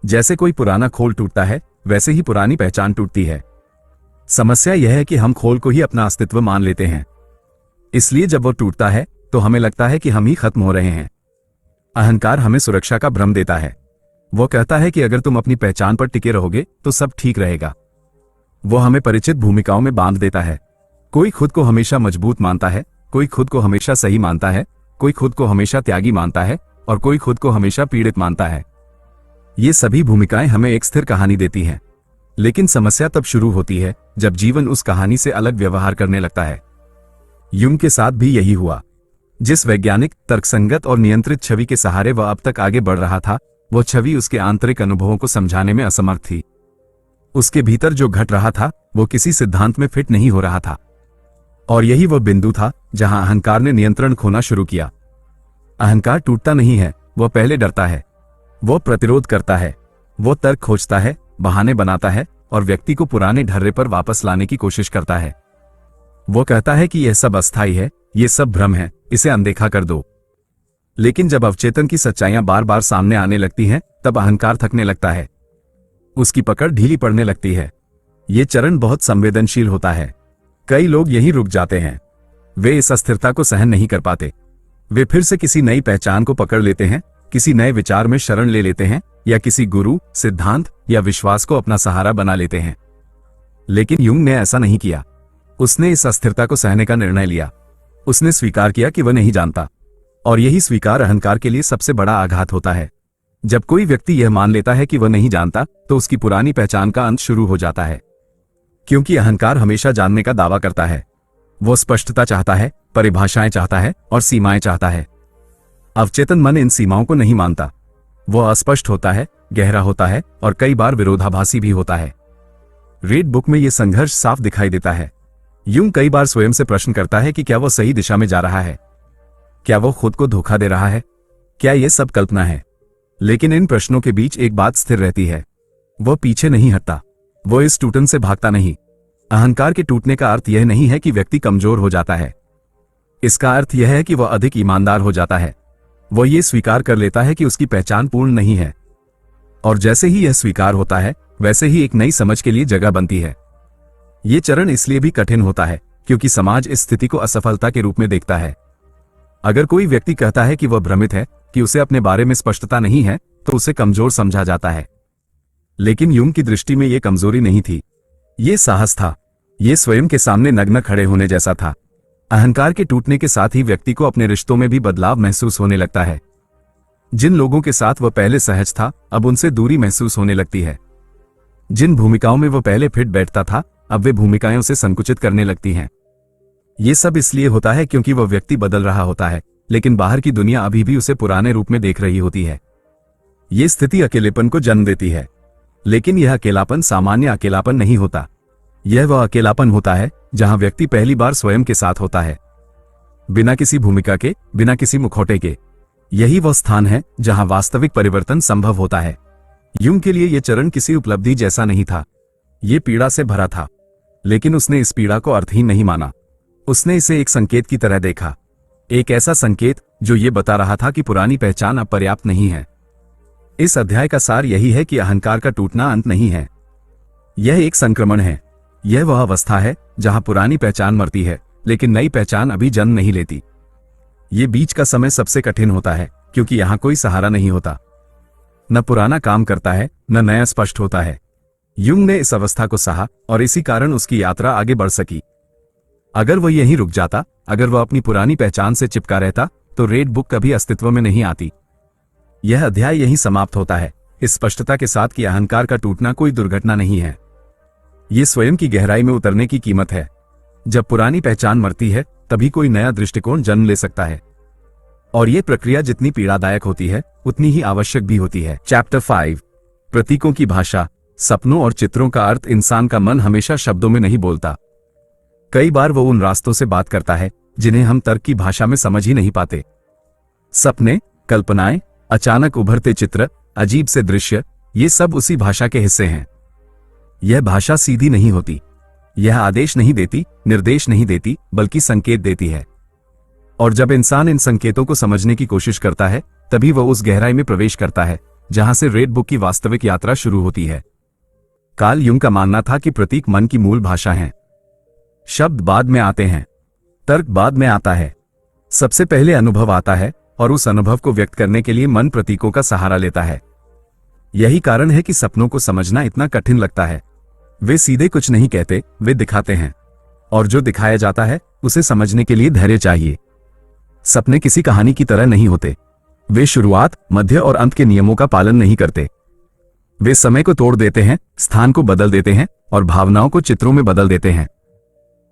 जैसे कोई पुराना खोल टूटता है, वैसे ही पुरानी पहचान टूटती है। समस्या यह है कि हम खोल को ही अपना अस्तित्व मान लेते हैं। इसलिए जब वो टूटता है तो हमें लगता है कि हम ही खत्म हो रहे हैं। अहंकार हमें सुरक्षा का भ्रम देता है। वो कहता है कि अगर तुम अपनी पहचान पर टिके रहोगे तो सब ठीक रहेगा। वो हमें परिचित भूमिकाओं में बांध देता है। कोई खुद को हमेशा मजबूत मानता है, कोई खुद को हमेशा सही मानता है, कोई खुद को हमेशा त्यागी मानता है और कोई खुद को हमेशा पीड़ित मानता है। ये सभी भूमिकाएं हमें एक स्थिर कहानी देती हैं। लेकिन समस्या तब शुरू होती है जब जीवन उस कहानी से अलग व्यवहार करने लगता है। यूंग के साथ भी यही हुआ। जिस वैज्ञानिक, तर्कसंगत और नियंत्रित छवि के सहारे वह अब तक आगे बढ़ रहा था, वह छवि उसके आंतरिक अनुभवों को समझाने में असमर्थ थी। उसके भीतर जो घट रहा था वो किसी सिद्धांत में फिट नहीं हो रहा था। और यही वह बिंदु था जहां अहंकार ने नियंत्रण खोना शुरू किया। अहंकार टूटता नहीं है, वह पहले डरता है। वो प्रतिरोध करता है, वो तर्क खोजता है, बहाने बनाता है और व्यक्ति को पुराने ढर्रे पर वापस लाने की कोशिश करता है। वो कहता है कि यह सब अस्थायी है, ये सब भ्रम है, इसे अनदेखा कर दो। लेकिन जब अवचेतन की सच्चाइयां बार बार सामने आने लगती हैं, तब अहंकार थकने लगता है। उसकी पकड़ ढीली पड़ने लगती है। ये चरण बहुत संवेदनशील होता है। कई लोग यहीं रुक जाते हैं। वे इस अस्थिरता को सहन नहीं कर पाते। वे फिर से किसी नई पहचान को पकड़ लेते हैं, किसी नए विचार में शरण ले लेते हैं या किसी गुरु, सिद्धांत या विश्वास को अपना सहारा बना लेते हैं। लेकिन यूंग ने ऐसा नहीं किया। उसने इस अस्थिरता को सहने का निर्णय लिया। उसने स्वीकार किया कि वह नहीं जानता। और यही स्वीकार अहंकार के लिए सबसे बड़ा आघात होता है। जब कोई व्यक्ति यह मान लेता है कि वह नहीं जानता, तो उसकी पुरानी पहचान का अंत शुरू हो जाता है। क्योंकि अहंकार हमेशा जानने का दावा करता है। वो स्पष्टता चाहता है, परिभाषाएं चाहता है और सीमाएं चाहता है। अवचेतन मन इन सीमाओं को नहीं मानता। वह अस्पष्ट होता है, गहरा होता है और कई बार विरोधाभासी भी होता है। रेड बुक में यह संघर्ष साफ दिखाई देता है। यूं कई बार स्वयं से प्रश्न करता है कि क्या वो सही दिशा में जा रहा है, क्या वो खुद को धोखा दे रहा है, क्या ये सब कल्पना है। लेकिन इन प्रश्नों के बीच एक बात स्थिर रहती है। वह पीछे नहीं हटता, वो इस टूटन से भागता नहीं। अहंकार के टूटने का अर्थ यह नहीं है कि व्यक्ति कमजोर हो जाता है। इसका अर्थ यह है कि वह अधिक ईमानदार हो जाता है। वह ये स्वीकार कर लेता है कि उसकी पहचान पूर्ण नहीं है। और जैसे ही यह स्वीकार होता है, वैसे ही एक नई समझ के लिए जगह बनती है। ये चरण इसलिए भी कठिन होता है क्योंकि समाज इस स्थिति को असफलता के रूप में देखता है। अगर कोई व्यक्ति कहता है कि वह भ्रमित है, कि उसे अपने बारे में स्पष्टता नहीं है, तो उसे कमजोर समझा जाता है। लेकिन यूंग की दृष्टि में यह कमजोरी नहीं थी, ये साहस था। ये स्वयं के सामने नग्न खड़े होने जैसा था। अहंकार के टूटने के साथ ही व्यक्ति को अपने रिश्तों में भी बदलाव महसूस होने लगता है। जिन लोगों के साथ वह पहले सहज था, अब उनसे दूरी महसूस होने लगती है। जिन भूमिकाओं में वह पहले फिट बैठता था, अब वे भूमिकाएं उसे संकुचित करने लगती हैं। ये सब इसलिए होता है क्योंकि वह व्यक्ति बदल रहा होता है, लेकिन बाहर की दुनिया अभी भी उसे पुराने रूप में देख रही होती है। ये स्थिति अकेलेपन को जन्म देती है, लेकिन यह अकेलापन सामान्य अकेलापन नहीं होता। यह वह अकेलापन होता है जहां व्यक्ति पहली बार स्वयं के साथ होता है, बिना किसी भूमिका के, बिना किसी मुखौटे के। यही वह स्थान है जहां वास्तविक परिवर्तन संभव होता है। यूंग के लिए यह चरण किसी उपलब्धि जैसा नहीं था। ये पीड़ा से भरा था, लेकिन उसने इस पीड़ा को अर्थहीन नहीं माना। उसने इसे एक संकेत की तरह देखा, एक ऐसा संकेत जो ये बता रहा था कि पुरानी पहचान अब पर्याप्त नहीं है। इस अध्याय का सार यही है कि अहंकार का टूटना अंत नहीं है, यह एक संक्रमण है। यह वह अवस्था है जहां पुरानी पहचान मरती है, लेकिन नई पहचान अभी जन्म नहीं लेती। ये बीच का समय सबसे कठिन होता है, क्योंकि यहां कोई सहारा नहीं होता। न पुराना काम करता है, न नया स्पष्ट होता है। यूंग ने इस अवस्था को सहा और इसी कारण उसकी यात्रा आगे बढ़ सकी। अगर वह यहीं रुक जाता, अगर वह अपनी पुरानी पहचान से चिपका रहता, तो रेड बुक कभी अस्तित्व में नहीं आती। यह अध्याय यहीं समाप्त होता है, इस स्पष्टता के साथ कि अहंकार का टूटना कोई दुर्घटना नहीं है। ये स्वयं की गहराई में उतरने की कीमत है। जब पुरानी पहचान मरती है, तभी कोई नया दृष्टिकोण जन्म ले सकता है। और ये प्रक्रिया जितनी पीड़ादायक होती है, उतनी ही आवश्यक भी होती है। चैप्टर 5, प्रतीकों की भाषा। सपनों और चित्रों का अर्थ इंसान का मन हमेशा शब्दों में नहीं बोलता। कई बार वो उन रास्तों से बात करता है जिन्हें हम तर्क की भाषा में समझ ही नहीं पाते। सपने, कल्पनाएं, अचानक उभरते चित्र, अजीब से दृश्य, ये सब उसी भाषा के हिस्से हैं। यह भाषा सीधी नहीं होती। यह आदेश नहीं देती, निर्देश नहीं देती, बल्कि संकेत देती है। और जब इंसान इन संकेतों को समझने की कोशिश करता है, तभी वह उस गहराई में प्रवेश करता है जहां से रेड बुक की वास्तविक यात्रा शुरू होती है। कार्ल यूंग का मानना था कि प्रतीक मन की मूल भाषा हैं। शब्द बाद में आते हैं, तर्क बाद में आता है। सबसे पहले अनुभव आता है, और उस अनुभव को व्यक्त करने के लिए मन प्रतीकों का सहारा लेता है। यही कारण है कि सपनों को समझना इतना कठिन लगता है। वे सीधे कुछ नहीं कहते, वे दिखाते हैं, और जो दिखाया जाता है उसे समझने के लिए धैर्य चाहिए। सपने किसी कहानी की तरह नहीं होते। वे शुरुआत, मध्य और अंत के नियमों का पालन नहीं करते। वे समय को तोड़ देते हैं, स्थान को बदल देते हैं, और भावनाओं को चित्रों में बदल देते हैं।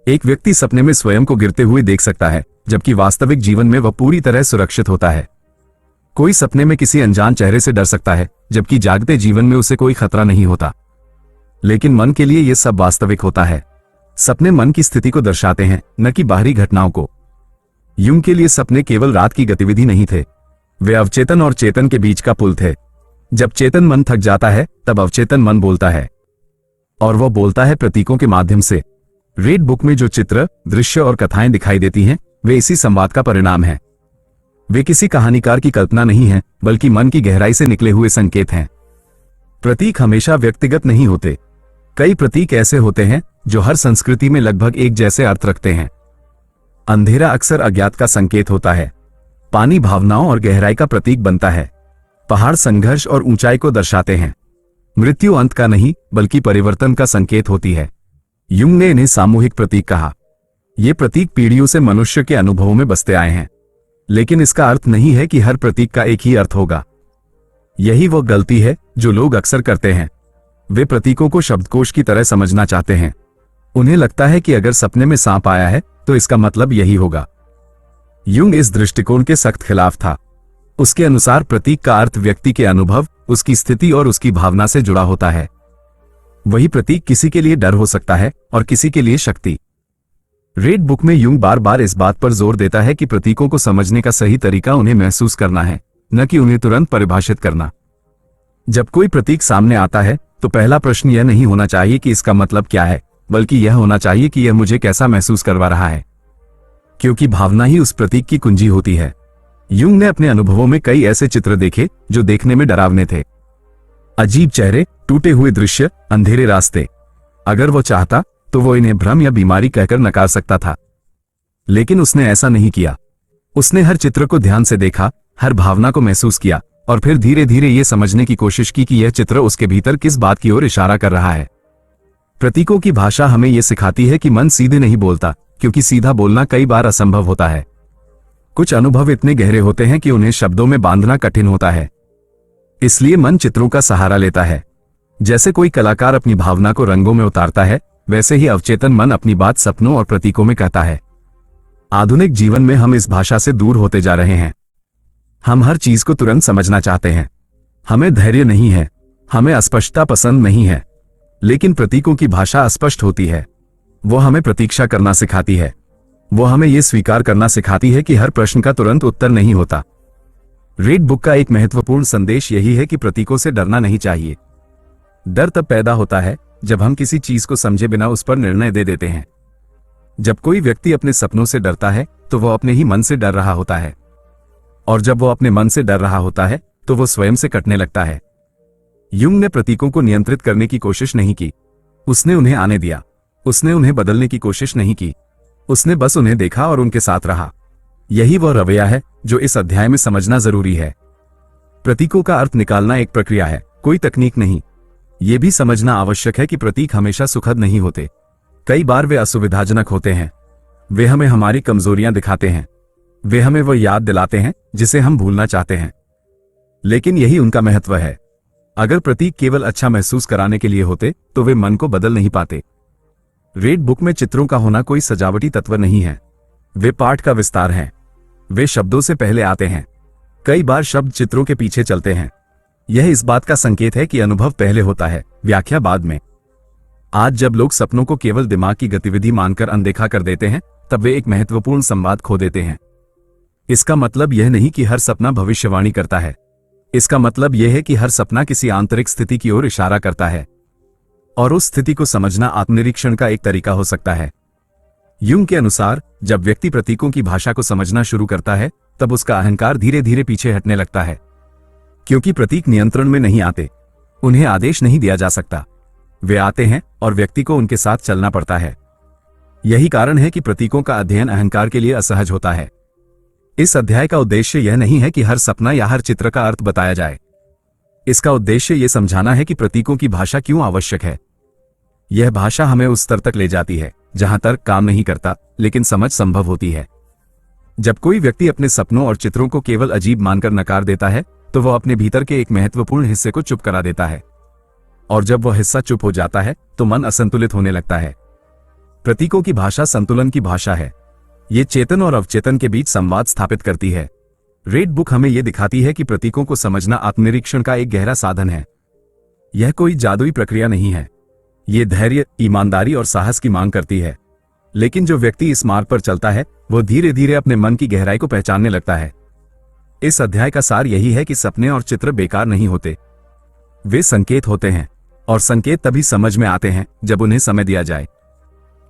एक व्यक्ति सपने में स्वयं को गिरते हुए देख सकता है, जबकि वास्तविक जीवन में वह पूरी तरह सुरक्षित होता है। कोई सपने में किसी अनजान चेहरे से डर सकता है, जबकि जागते जीवन में उसे कोई खतरा नहीं होता। लेकिन मन के लिए यह सब वास्तविक होता है। सपने मन की स्थिति को दर्शाते हैं, न कि बाहरी घटनाओं को। यूंग के लिए सपने केवल रात की गतिविधि नहीं थे, वे अवचेतन और चेतन के बीच का पुल थे। जब चेतन मन थक जाता है, तब अवचेतन मन बोलता है, और वह बोलता है प्रतीकों के माध्यम से। रेड बुक में जो चित्र, दृश्य और कथाएं दिखाई देती हैं, वे इसी संवाद का परिणाम हैं। वे किसी कहानीकार की कल्पना नहीं हैं, बल्कि मन की गहराई से निकले हुए संकेत हैं। प्रतीक हमेशा व्यक्तिगत नहीं होते। कई प्रतीक ऐसे होते हैं जो हर संस्कृति में लगभग एक जैसे अर्थ रखते हैं। अंधेरा अक्सर अज्ञात का संकेत होता है। पानी भावनाओं और गहराई का प्रतीक बनता है। पहाड़ संघर्ष और ऊंचाई को दर्शाते हैं। मृत्यु अंत का नहीं, बल्कि परिवर्तन का संकेत होती है। यूंग ने इन्हें सामूहिक प्रतीक कहा। ये प्रतीक पीढ़ियों से मनुष्य के अनुभवों में बसते आए हैं, लेकिन इसका अर्थ नहीं है कि हर प्रतीक का एक ही अर्थ होगा। यही वो गलती है जो लोग अक्सर करते हैं। वे प्रतीकों को शब्दकोश की तरह समझना चाहते हैं। उन्हें लगता है कि अगर सपने में सांप आया है तो इसका मतलब यही होगा। यूंग इस दृष्टिकोण के सख्त खिलाफ था। उसके अनुसार प्रतीक का अर्थ व्यक्ति के अनुभव, उसकी स्थिति और उसकी भावना से जुड़ा होता है। वही प्रतीक किसी के लिए डर हो सकता है और किसी के लिए शक्ति। रेड बुक में यूंग बार बार इस बात पर जोर देता है कि प्रतीकों को समझने का सही तरीका उन्हें महसूस करना है, न कि उन्हें तुरंत परिभाषित करना। जब कोई प्रतीक सामने आता है तो पहला प्रश्न यह नहीं होना चाहिए कि इसका मतलब क्या है, बल्कि यह होना चाहिए कि यह मुझे कैसा महसूस करवा रहा है, क्योंकि भावना ही उस प्रतीक की कुंजी होती है। यूंग ने अपने अनुभवों में कई ऐसे चित्र देखे जो देखने में डरावने थे। अजीब चेहरे, टूटे हुए दृश्य, अंधेरे रास्ते। अगर वो चाहता तो वो इन्हें भ्रम या बीमारी कहकर नकार सकता था, लेकिन उसने ऐसा नहीं किया। उसने हर चित्र को ध्यान से देखा, हर भावना को महसूस किया, और फिर धीरे धीरे ये समझने की कोशिश की कि यह चित्र उसके भीतर किस बात की ओर इशारा कर रहा है। प्रतीकों की भाषा हमें यह सिखाती है कि मन सीधे नहीं बोलता, क्योंकि सीधा बोलना कई बार असंभव होता है। कुछ अनुभव इतने गहरे होते हैं कि उन्हें शब्दों में बांधना कठिन होता है। इसलिए मन चित्रों का सहारा लेता है। जैसे कोई कलाकार अपनी भावना को रंगों में उतारता है, वैसे ही अवचेतन मन अपनी बात सपनों और प्रतीकों में कहता है। आधुनिक जीवन में हम इस भाषा से दूर होते जा रहे हैं। हम हर चीज को तुरंत समझना चाहते हैं। हमें धैर्य नहीं है, हमें अस्पष्टता पसंद नहीं है। लेकिन प्रतीकों की भाषा अस्पष्ट होती है। वो हमें प्रतीक्षा करना सिखाती है। वो हमें यह स्वीकार करना सिखाती है कि हर प्रश्न का तुरंत उत्तर नहीं होता। रीड बुक का एक महत्वपूर्ण संदेश यही है कि प्रतीकों से डरना नहीं चाहिए। डर तब पैदा होता है जब हम किसी चीज को समझे बिना उस पर निर्णय दे देते हैं। जब कोई व्यक्ति अपने सपनों से डरता है तो वह अपने ही मन से डर रहा होता है, और जब वो अपने मन से डर रहा होता है तो वो स्वयं से कटने लगता है। युंग ने प्रतीकों को नियंत्रित करने की कोशिश नहीं की। उसने उन्हें आने दिया। उसने उन्हें बदलने की कोशिश नहीं की। उसने बस उन्हें देखा और उनके साथ रहा। यही वह रवैया है जो इस अध्याय में समझना जरूरी है। प्रतीकों का अर्थ निकालना एक प्रक्रिया है, कोई तकनीक नहीं। यह भी समझना आवश्यक है कि प्रतीक हमेशा सुखद नहीं होते। कई बार वे असुविधाजनक होते हैं। वे हमें हमारी कमजोरियां दिखाते हैं। वे हमें वह याद दिलाते हैं जिसे हम भूलना चाहते हैं। लेकिन यही उनका महत्व है। अगर प्रतीक केवल अच्छा महसूस कराने के लिए होते तो वे मन को बदल नहीं पाते। रीड बुक में चित्रों का होना कोई सजावटी तत्व नहीं है। वे पाठ का विस्तार हैं। वे शब्दों से पहले आते हैं। कई बार शब्द चित्रों के पीछे चलते हैं। यह इस बात का संकेत है कि अनुभव पहले होता है, व्याख्या बाद में। आज जब लोग सपनों को केवल दिमाग की गतिविधि मानकर अनदेखा कर देते हैं, तब वे एक महत्वपूर्ण संवाद खो देते हैं। इसका मतलब यह नहीं कि हर सपना भविष्यवाणी करता है। इसका मतलब यह है कि हर सपना किसी आंतरिक स्थिति की ओर इशारा करता है, और उस स्थिति को समझना आत्मनिरीक्षण का एक तरीका हो सकता है। युंग के अनुसार जब व्यक्ति प्रतीकों की भाषा को समझना शुरू करता है, तब उसका अहंकार धीरे धीरे पीछे हटने लगता है। क्योंकि प्रतीक नियंत्रण में नहीं आते, उन्हें आदेश नहीं दिया जा सकता। वे आते हैं और व्यक्ति को उनके साथ चलना पड़ता है। यही कारण है कि प्रतीकों का अध्ययन अहंकार के लिए असहज होता है। इस अध्याय का उद्देश्य यह नहीं है कि हर सपना या हर चित्र का अर्थ बताया जाए। इसका उद्देश्य यह समझाना है कि प्रतीकों की भाषा क्यों आवश्यक है। यह भाषा हमें उस स्तर तक ले जाती है जहां तर्क काम नहीं करता, लेकिन समझ संभव होती है। जब कोई व्यक्ति अपने सपनों और चित्रों को केवल अजीब मानकर नकार देता है, तो वह अपने भीतर के एक महत्वपूर्ण हिस्से को चुप करा देता है, और जब वह हिस्सा चुप हो जाता है तो मन असंतुलित होने लगता है। प्रतीकों की भाषा संतुलन की भाषा है। ये चेतन और अवचेतन के बीच संवाद स्थापित करती है। रीड बुक हमें यह दिखाती है कि प्रतीकों को समझना आत्मनिरीक्षण का एक गहरा साधन है। यह कोई जादुई प्रक्रिया नहीं है। ये धैर्य, ईमानदारी और साहस की मांग करती है। लेकिन जो व्यक्ति इस मार्ग पर चलता है, वह धीरे धीरे अपने मन की गहराई को पहचानने लगता है। इस अध्याय का सार यही है कि सपने और चित्र बेकार नहीं होते। वे संकेत होते हैं, और संकेत तभी समझ में आते हैं जब उन्हें समय दिया जाए।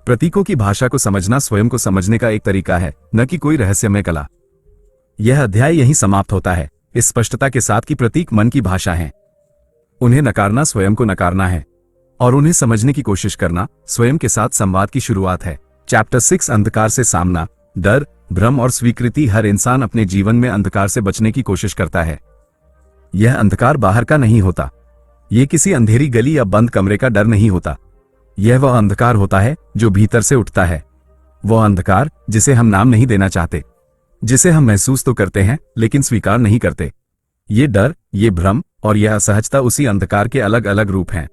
प्रतीकों की भाषा को समझना स्वयं को समझने का एक तरीका है, न कि कोई रहस्यमय कला। यह अध्याय यहीं समाप्त होता है, इस स्पष्टता के साथ कि प्रतीक मन की भाषा हैं। उन्हें नकारना स्वयं को नकारना है, और उन्हें समझने की कोशिश करना स्वयं के साथ संवाद की शुरुआत है। चैप्टर 6 अंधकार से सामना। डर, भ्रम और स्वीकृति। हर इंसान अपने जीवन में अंधकार से बचने की कोशिश करता है। यह अंधकार बाहर का नहीं होता। यह किसी अंधेरी गली या बंद कमरे का डर नहीं होता। यह वह अंधकार होता है जो भीतर से उठता है। वह अंधकार जिसे हम नाम नहीं देना चाहते, जिसे हम महसूस तो करते हैं लेकिन स्वीकार नहीं करते। ये डर, ये भ्रम और यह असहजता उसी अंधकार के अलग अलग रूप हैं।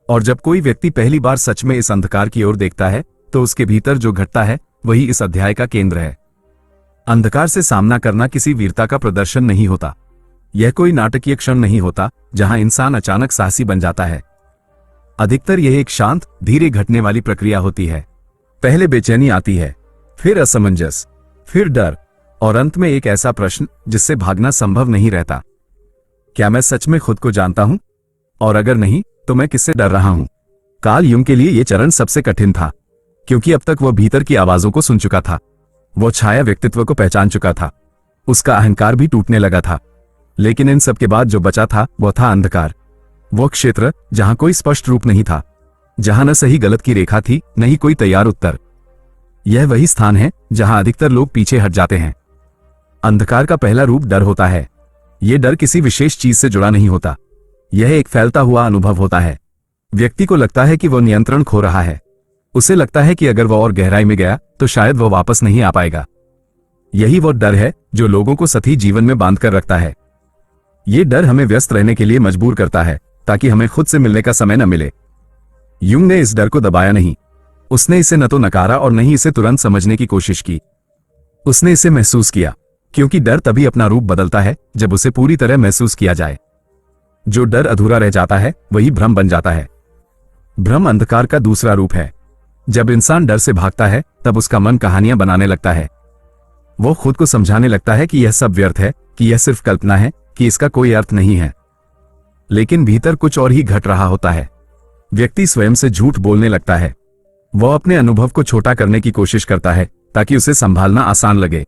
और जब कोई व्यक्ति पहली बार सच में इस अंधकार की ओर देखता है, तो उसके भीतर जो घटता है वही इस अध्याय का केंद्र है। अंधकार से सामना करना किसी वीरता का प्रदर्शन नहीं होता। यह कोई नाटकीय क्षण नहीं होता जहां इंसान अचानक साहसी बन जाता है। अधिकतर यह एक शांत, धीरे घटने वाली प्रक्रिया होती है। पहले बेचैनी आती है, फिर असमंजस, फिर डर, और अंत में एक ऐसा प्रश्न जिससे भागना संभव नहीं रहता। क्या मैं सच में खुद को जानता हूं? और अगर नहीं, तो मैं किससे डर रहा हूं? कार्ल युंग के लिए यह चरण सबसे कठिन था, क्योंकि अब तक वह भीतर की आवाजों को सुन चुका था। वह छाया व्यक्तित्व को पहचान चुका था। उसका अहंकार भी टूटने लगा था। लेकिन इन सब के बाद जो बचा था वह था अंधकार। वह क्षेत्र जहां कोई स्पष्ट रूप नहीं था, जहां न सही गलत की रेखा थी, न ही कोई तैयार उत्तर। यह वही स्थान है जहां अधिकतर लोग पीछे हट जाते हैं। अंधकार का पहला रूप डर होता है। यह डर किसी विशेष चीज से जुड़ा नहीं होता। यह एक फैलता हुआ अनुभव होता है। व्यक्ति को लगता है कि वह नियंत्रण खो रहा है। उसे लगता है कि अगर वह और गहराई में गया तो शायद वह वापस नहीं आ पाएगा। यही वो डर है जो लोगों को सतही जीवन में बांध कर रखता है। ये डर हमें व्यस्त रहने के लिए मजबूर करता है ताकि हमें खुद से मिलने का समय न मिले। युंग ने इस डर को दबाया नहीं। उसने इसे न तो नकारा और न ही इसे तुरंत समझने की कोशिश की। उसने इसे महसूस किया, क्योंकि डर तभी अपना रूप बदलता है जब उसे पूरी तरह महसूस किया जाए। जो डर अधूरा रह जाता है वही भ्रम बन जाता है। भ्रम अंधकार का दूसरा रूप है। जब इंसान डर से भागता है तब उसका मन कहानियां बनाने लगता है। वो खुद को समझाने लगता है कि यह सब व्यर्थ है, कि यह सिर्फ कल्पना है, कि इसका कोई अर्थ नहीं है। लेकिन भीतर कुछ और ही घट रहा होता है। व्यक्ति स्वयं से झूठ बोलने लगता है। वह अपने अनुभव को छोटा करने की कोशिश करता है ताकि उसे संभालना आसान लगे।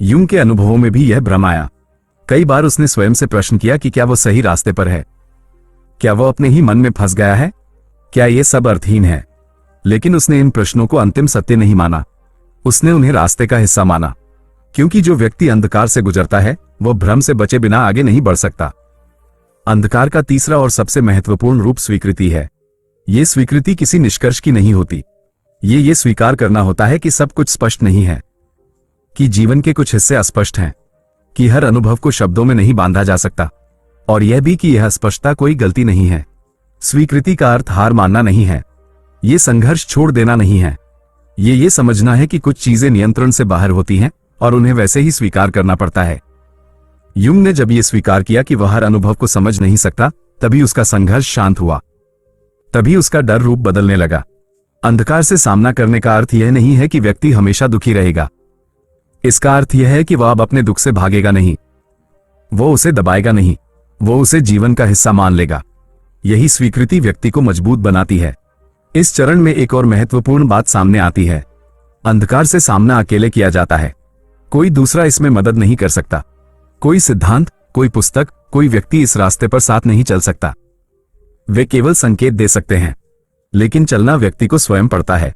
यूंग के अनुभवों में भी यह भ्रम आया। कई बार उसने स्वयं से प्रश्न किया कि क्या वह सही रास्ते पर है, क्या वह अपने ही मन में फंस गया है, क्या यह सब अर्थहीन है। लेकिन उसने इन प्रश्नों को अंतिम सत्य नहीं माना, उसने उन्हें रास्ते का हिस्सा माना। क्योंकि जो व्यक्ति अंधकार से गुजरता है वह भ्रम से बचे बिना आगे नहीं बढ़ सकता। अंधकार का तीसरा और सबसे महत्वपूर्ण रूप स्वीकृति है। यह स्वीकृति किसी निष्कर्ष की नहीं होती। ये स्वीकार करना होता है कि सब कुछ स्पष्ट नहीं है, कि जीवन के कुछ हिस्से अस्पष्ट हैं, कि हर अनुभव को शब्दों में नहीं बांधा जा सकता, और यह भी कि यह अस्पष्टता कोई गलती नहीं है। स्वीकृति का अर्थ हार मानना नहीं है, ये संघर्ष छोड़ देना नहीं है। ये समझना है कि कुछ चीजें नियंत्रण से बाहर होती हैं और उन्हें वैसे ही स्वीकार करना पड़ता है। यूंग ने जब यह स्वीकार किया कि वह हर अनुभव को समझ नहीं सकता, तभी उसका संघर्ष शांत हुआ। तभी उसका डर रूप बदलने लगा। अंधकार से सामना करने का अर्थ यह नहीं है कि व्यक्ति हमेशा दुखी रहेगा। इसका अर्थ यह है कि वह अब अपने दुख से भागेगा नहीं, वो उसे दबाएगा नहीं, वो उसे जीवन का हिस्सा मान लेगा। यही स्वीकृति व्यक्ति को मजबूत बनाती है। इस चरण में एक और महत्वपूर्ण बात सामने आती है। अंधकार से सामना अकेले किया जाता है। कोई दूसरा इसमें मदद नहीं कर सकता। कोई सिद्धांत, कोई पुस्तक, कोई व्यक्ति इस रास्ते पर साथ नहीं चल सकता। वे केवल संकेत दे सकते हैं, लेकिन चलना व्यक्ति को स्वयं पड़ता है।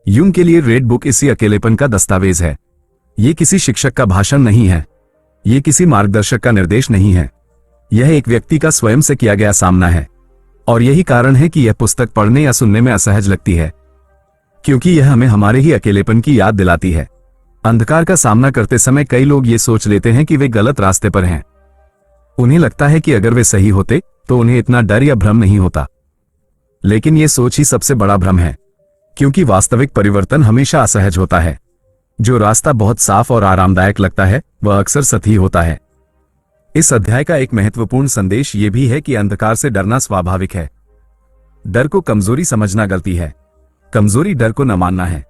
यूंग के लिए रेड बुक इसी अकेलेपन का दस्तावेज है। ये किसी शिक्षक का भाषण नहीं है, ये किसी मार्गदर्शक का निर्देश नहीं है, यह एक व्यक्ति का स्वयं से किया गया सामना है। और यही कारण है कि यह पुस्तक पढ़ने या सुनने में असहज लगती है, क्योंकि यह हमें हमारे ही अकेलेपन की याद दिलाती है। अंधकार का सामना करते समय कई लोग ये सोच लेते हैं कि वे गलत रास्ते पर हैं। उन्हें लगता है कि अगर वे सही होते तो उन्हें इतना डर या भ्रम नहीं होता। लेकिन यह सोच ही सबसे बड़ा भ्रम है, क्योंकि वास्तविक परिवर्तन हमेशा असहज होता है। जो रास्ता बहुत साफ और आरामदायक लगता है वह अक्सर सही होता है। इस अध्याय का एक महत्वपूर्ण संदेश यह भी है कि अंधकार से डरना स्वाभाविक है। डर को कमजोरी समझना गलती है। कमजोरी डर को न मानना है।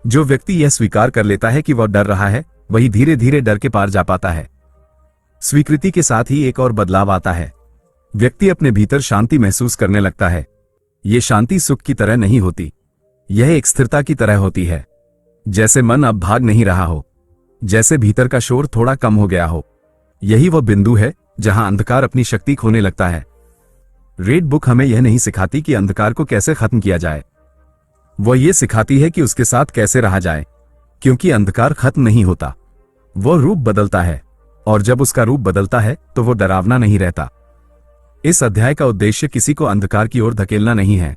जो व्यक्ति यह स्वीकार कर लेता है कि वह डर रहा है, वही धीरे धीरे डर के पार जा पाता है। स्वीकृति के साथ ही एक और बदलाव आता है। व्यक्ति अपने भीतर शांति महसूस करने लगता है। यह शांति सुख की तरह नहीं होती, यह एक स्थिरता की तरह होती है। जैसे मन अब भाग नहीं रहा हो, जैसे भीतर का शोर थोड़ा कम हो गया हो। यही वह बिंदु है जहां अंधकार अपनी शक्ति खोने लगता है। रेड बुक हमें यह नहीं सिखाती कि अंधकार को कैसे खत्म किया जाए, वह यह सिखाती है कि उसके साथ कैसे रहा जाए। क्योंकि अंधकार खत्म नहीं होता, वह रूप बदलता है, और जब उसका रूप बदलता है तो वह डरावना नहीं रहता। इस अध्याय का उद्देश्य किसी को अंधकार की ओर धकेलना नहीं है।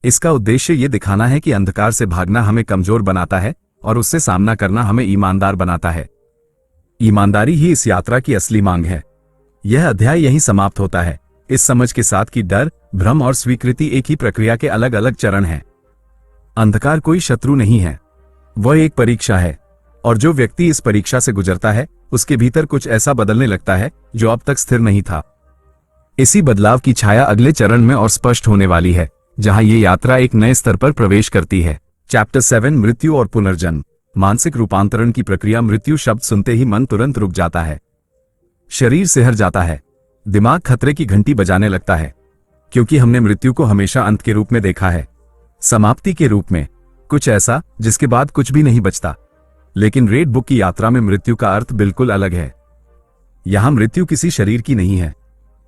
इसका उद्देश्य यह दिखाना है कि अंधकार से भागना हमें कमजोर बनाता है और उससे सामना करना हमें ईमानदार बनाता है। ईमानदारी ही इस यात्रा की असली मांग है। यह अध्याय यहीं समाप्त होता है, इस समझ के साथ कि डर, भ्रम और स्वीकृति एक ही प्रक्रिया के अलग अलग चरण हैं। अंधकार कोई शत्रु नहीं है, वह एक परीक्षा है, और जो व्यक्ति इस परीक्षा से गुजरता है उसके भीतर कुछ ऐसा बदलने लगता है जो अब तक स्थिर नहीं था। इसी बदलाव की छाया अगले चरण में और स्पष्ट होने वाली है, जहां ये यात्रा एक नए स्तर पर प्रवेश करती है। चैप्टर 7 मृत्यु और पुनर्जन्म। मानसिक रूपांतरण की प्रक्रिया। मृत्यु शब्द सुनते ही मन तुरंत रुक जाता है, शरीर सिहर जाता है, दिमाग खतरे की घंटी बजाने लगता है, क्योंकि हमने मृत्यु को हमेशा अंत के रूप में देखा है, समाप्ति के रूप में, कुछ ऐसा जिसके बाद कुछ भी नहीं बचता। लेकिन रेड बुक की यात्रा में मृत्यु का अर्थ बिल्कुल अलग है। यहां मृत्यु किसी शरीर की नहीं है,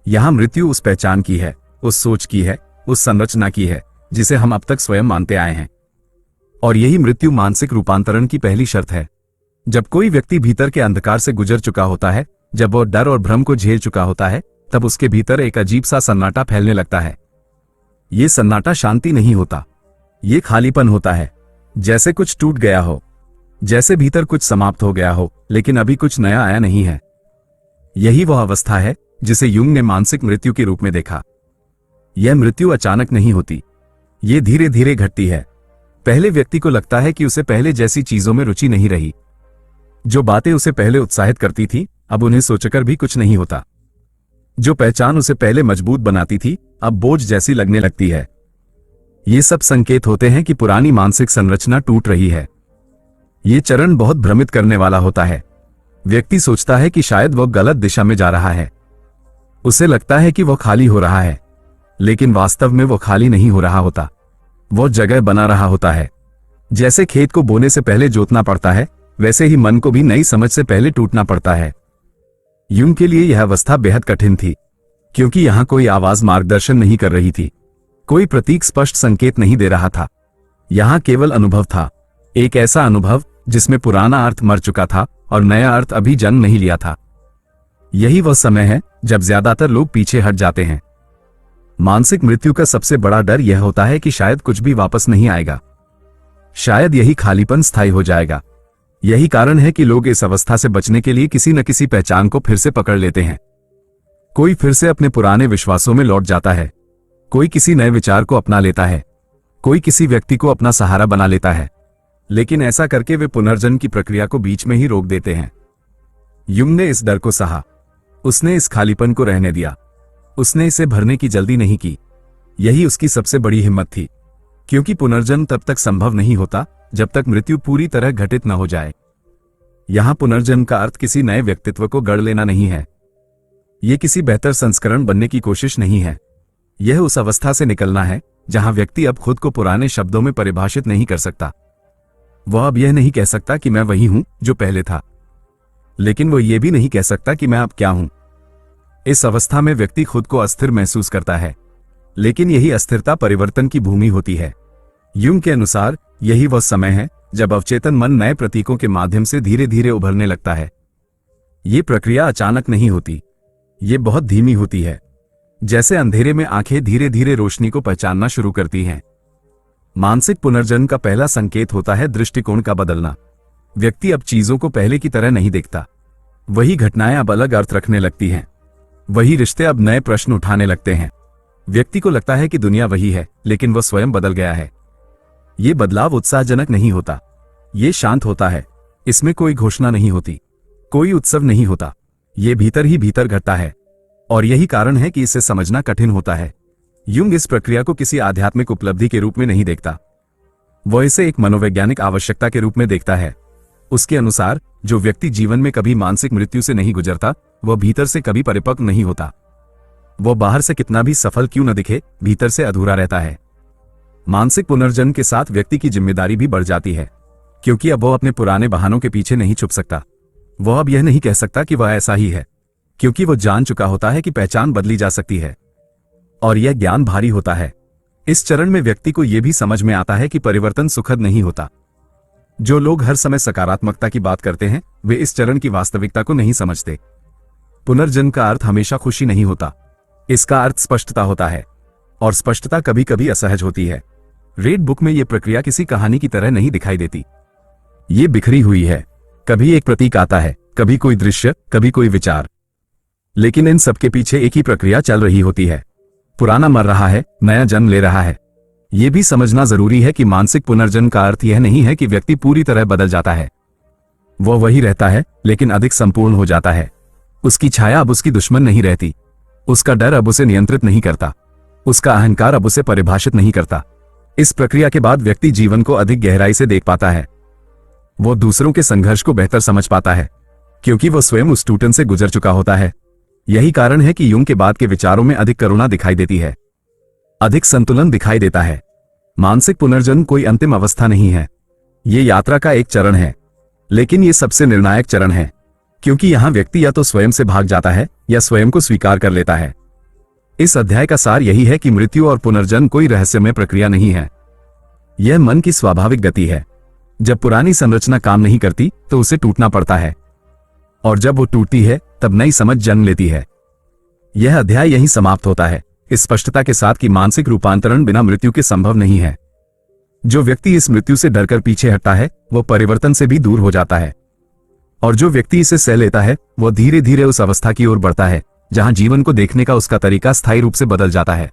यहां मृत्यु उस पहचान की है, उस सोच की है, उस संरचना की है जिसे हम अब तक स्वयं मानते आए हैं। और यही मृत्यु मानसिक रूपांतरण की पहली शर्त है। जब कोई व्यक्ति भीतर के अंधकार से गुजर चुका होता है, जब वह डर और भ्रम को झेल चुका होता है, तब उसके भीतर एक अजीब सा सन्नाटा फैलने लगता है। यह सन्नाटा शांति नहीं होता, ये खालीपन होता है, जैसे कुछ टूट गया हो, जैसे भीतर कुछ समाप्त हो गया हो, लेकिन अभी कुछ नया आया नहीं है। यही वह अवस्था है जिसे यूंग ने मानसिक मृत्यु के रूप में देखा। यह मृत्यु अचानक नहीं होती, ये धीरे धीरे घटती है। पहले व्यक्ति को लगता है कि उसे पहले जैसी चीजों में रुचि नहीं रही, जो बातें उसे पहले उत्साहित करती थी अब उन्हें सोचकर भी कुछ नहीं होता। जो पहचान उसे पहले मजबूत बनाती थी अब बोझ जैसी लगने लगती है। ये सब संकेत होते हैं कि पुरानी मानसिक संरचना टूट रही है। ये चरण बहुत भ्रमित करने वाला होता है। व्यक्ति सोचता है कि शायद वह गलत दिशा में जा रहा है। उसे लगता है कि वह खाली हो रहा है, लेकिन वास्तव में वह खाली नहीं हो रहा होता, वह जगह बना रहा होता है। जैसे खेत को बोने से पहले जोतना पड़ता है, वैसे ही मन को भी नई समझ से पहले टूटना पड़ता है। यूं के लिए यह अवस्था बेहद कठिन थी, क्योंकि यहां कोई आवाज मार्गदर्शन नहीं कर रही थी, कोई प्रतीक स्पष्ट संकेत नहीं दे रहा था। यहां केवल अनुभव था, एक ऐसा अनुभव जिसमें पुराना अर्थ मर चुका था और नया अर्थ अभी जन्म नहीं लिया था। यही वह समय है जब ज्यादातर लोग पीछे हट जाते हैं। मानसिक मृत्यु का सबसे बड़ा डर यह होता है कि शायद कुछ भी वापस नहीं आएगा, शायद यही खालीपन स्थायी हो जाएगा। यही कारण है कि लोग इस अवस्था से बचने के लिए किसी न किसी पहचान को फिर से पकड़ लेते हैं। कोई फिर से अपने पुराने विश्वासों में लौट जाता है, कोई किसी नए विचार को अपना लेता है, कोई किसी व्यक्ति को अपना सहारा बना लेता है, लेकिन ऐसा करके वे पुनर्जन्म की प्रक्रिया को बीच में ही रोक देते हैं। युंग ने इस डर को सहा, उसने इस खालीपन को रहने दिया, उसने इसे भरने की जल्दी नहीं की। यही उसकी सबसे बड़ी हिम्मत थी, क्योंकि पुनर्जन्म तब तक संभव नहीं होता जब तक मृत्यु पूरी तरह घटित न हो जाए। यहां पुनर्जन्म का अर्थ किसी नए व्यक्तित्व को गढ़ लेना नहीं है, यह किसी बेहतर संस्करण बनने की कोशिश नहीं है। यह उस अवस्था से निकलना है जहां व्यक्ति अब खुद को पुराने शब्दों में परिभाषित नहीं कर सकता। वह अब यह नहीं कह सकता कि मैं वही हूं जो पहले था, लेकिन वह यह भी नहीं कह सकता कि मैं अब क्या हूं। इस अवस्था में व्यक्ति खुद को अस्थिर महसूस करता है, लेकिन यही अस्थिरता परिवर्तन की भूमि होती है। यूंग के अनुसार यही वह समय है जब अवचेतन मन नए प्रतीकों के माध्यम से धीरे धीरे उभरने लगता है। ये प्रक्रिया अचानक नहीं होती, ये बहुत धीमी होती है, जैसे अंधेरे में आंखें धीरे धीरे रोशनी को पहचानना शुरू करती हैं। मानसिक पुनर्जन्म का पहला संकेत होता है दृष्टिकोण का बदलना। व्यक्ति अब चीजों को पहले की तरह नहीं देखता, वही घटनाएं अब अलग अर्थ रखने लगती हैं, वही रिश्ते अब नए प्रश्न उठाने लगते हैं। व्यक्ति को लगता है कि दुनिया वही है, लेकिन वह स्वयं बदल गया है। ये बदलाव उत्साहजनक नहीं होता, ये शांत होता है। इसमें कोई घोषणा नहीं होती, कोई उत्सव नहीं होता, ये भीतर ही भीतर घटता है, और यही कारण है कि इसे समझना कठिन होता है। यूंग इस प्रक्रिया को किसी आध्यात्मिक उपलब्धि के रूप में नहीं देखता, वह इसे एक मनोवैज्ञानिक आवश्यकता के रूप में देखता है। उसके अनुसार जो व्यक्ति जीवन में कभी मानसिक मृत्यु से नहीं गुजरता, वह भीतर से कभी परिपक्व नहीं होता। वह बाहर से कितना भी सफल क्यों न दिखे, भीतर से अधूरा रहता है। मानसिक पुनर्जन्म के साथ व्यक्ति की जिम्मेदारी भी बढ़ जाती है, क्योंकि अब वह अपने पुराने बहानों के पीछे नहीं छुप सकता। वह अब यह नहीं कह सकता कि वह ऐसा ही है, क्योंकि वह जान चुका होता है कि पहचान बदली जा सकती है, और यह ज्ञान भारी होता है। इस चरण में व्यक्ति को यह भी समझ में आता है कि परिवर्तन सुखद नहीं होता। जो लोग हर समय सकारात्मकता की बात करते हैं, वे इस चरण की वास्तविकता को नहीं समझते। पुनर्जन्म का अर्थ हमेशा खुशी नहीं होता, इसका अर्थ स्पष्टता होता है, और स्पष्टता कभी कभी असहज होती है। रेड बुक में यह प्रक्रिया किसी कहानी की तरह नहीं दिखाई देती, ये बिखरी हुई है। कभी एक प्रतीक आता है, कभी कोई दृश्य, कभी कोई विचार, लेकिन इन सबके पीछे एक ही प्रक्रिया चल रही होती है। पुराना मर रहा है, नया जन्म ले रहा है। यह भी समझना जरूरी है कि मानसिक पुनर्जन्म का अर्थ यह नहीं है कि व्यक्ति पूरी तरह बदल जाता है। वह वही रहता है, लेकिन अधिक संपूर्ण हो जाता है। उसकी छाया अब उसकी दुश्मन नहीं रहती, उसका डर अब उसे नियंत्रित नहीं करता, उसका अहंकार अब उसे परिभाषित नहीं करता। इस प्रक्रिया के बाद व्यक्ति जीवन को अधिक गहराई से देख पाता है। वो दूसरों के संघर्ष को बेहतर समझ पाता है, क्योंकि वह स्वयं उस टूटन से गुजर चुका होता है। यही कारण है कि यूंग के बाद के विचारों में अधिक करुणा दिखाई देती है, अधिक संतुलन दिखाई देता है। मानसिक पुनर्जन्म कोई अंतिम अवस्था नहीं है, ये यात्रा का एक चरण है, लेकिन ये सबसे निर्णायक चरण है, क्योंकि यहां व्यक्ति या तो स्वयं से भाग जाता है या स्वयं को स्वीकार कर लेता है। इस अध्याय का सार यही है कि मृत्यु और पुनर्जन्म कोई रहस्यमय प्रक्रिया नहीं है, यह मन की स्वाभाविक गति है। जब पुरानी संरचना काम नहीं करती तो उसे टूटना पड़ता है, और जब वो टूटती है तब नई समझ जन्म लेती है। यह अध्याय यहीं समाप्त होता है, इस स्पष्टता के साथ कि मानसिक रूपांतरण बिना मृत्यु के संभव नहीं है। जो व्यक्ति इस मृत्यु से डरकर पीछे हटता है, वह परिवर्तन से भी दूर हो जाता है, और जो व्यक्ति इसे सह लेता है, वह धीरे धीरे उस अवस्था की ओर बढ़ता है जहां जीवन को देखने का उसका तरीका स्थायी रूप से बदल जाता है।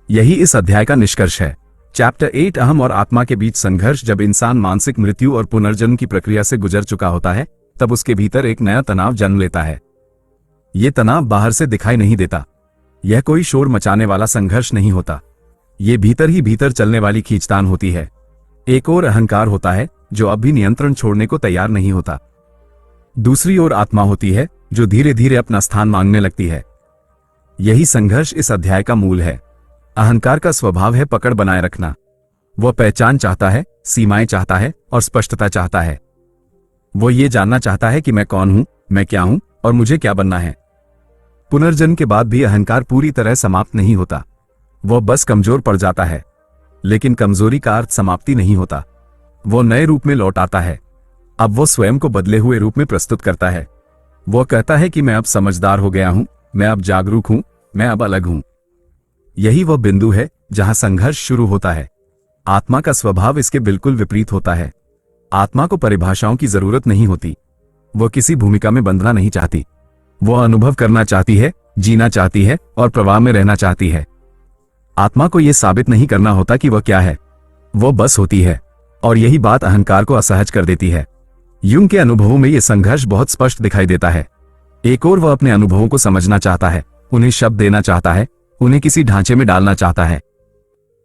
यही इस अध्याय का निष्कर्ष है। चैप्टर 8 अहम और आत्मा के बीच संघर्ष। जब इंसान मानसिक मृत्यु और पुनर्जन्म की प्रक्रिया से गुजर चुका होता है, तब उसके भीतर एक नया तनाव जन्म लेता है। ये तनाव बाहर से दिखाई नहीं देता। यह कोई शोर मचाने वाला संघर्ष नहीं होता। ये भीतर ही भीतर चलने वाली खींचतान होती है। एक और अहंकार होता है जो अब भी नियंत्रण छोड़ने को तैयार नहीं होता। दूसरी ओर आत्मा होती है जो धीरे धीरे अपना स्थान मांगने लगती है। यही संघर्ष इस अध्याय का मूल है। अहंकार का स्वभाव है पकड़ बनाए रखना। वह पहचान चाहता है, सीमाएं चाहता है और स्पष्टता चाहता है। वो ये जानना चाहता है कि मैं कौन हूं, मैं क्या हूं और मुझे क्या बनना है। पुनर्जन्म के बाद भी अहंकार पूरी तरह समाप्त नहीं होता। वह बस कमजोर पड़ जाता है, लेकिन कमजोरी का अर्थ समाप्ति नहीं होता। वो नए रूप में लौट आता है। अब वो स्वयं को बदले हुए रूप में प्रस्तुत करता है। वो कहता है कि मैं अब समझदार हो गया हूं, मैं अब जागरूक हूं, मैं अब अलग हूं। यही वह बिंदु है जहां संघर्ष शुरू होता है। आत्मा का स्वभाव इसके बिल्कुल विपरीत होता है। आत्मा को परिभाषाओं की जरूरत नहीं होती। वो किसी भूमिका में बंधना नहीं चाहती। वो अनुभव करना चाहती है, जीना चाहती है और प्रवाह में रहना चाहती है। आत्मा को यह साबित नहीं करना होता कि वह क्या है, वो बस होती है। और यही बात अहंकार को असहज कर देती है। यूंग के अनुभवों में यह संघर्ष बहुत स्पष्ट दिखाई देता है। एक ओर वह अपने अनुभवों को समझना चाहता है, उन्हें शब्द देना चाहता है, उन्हें किसी ढांचे में डालना चाहता है।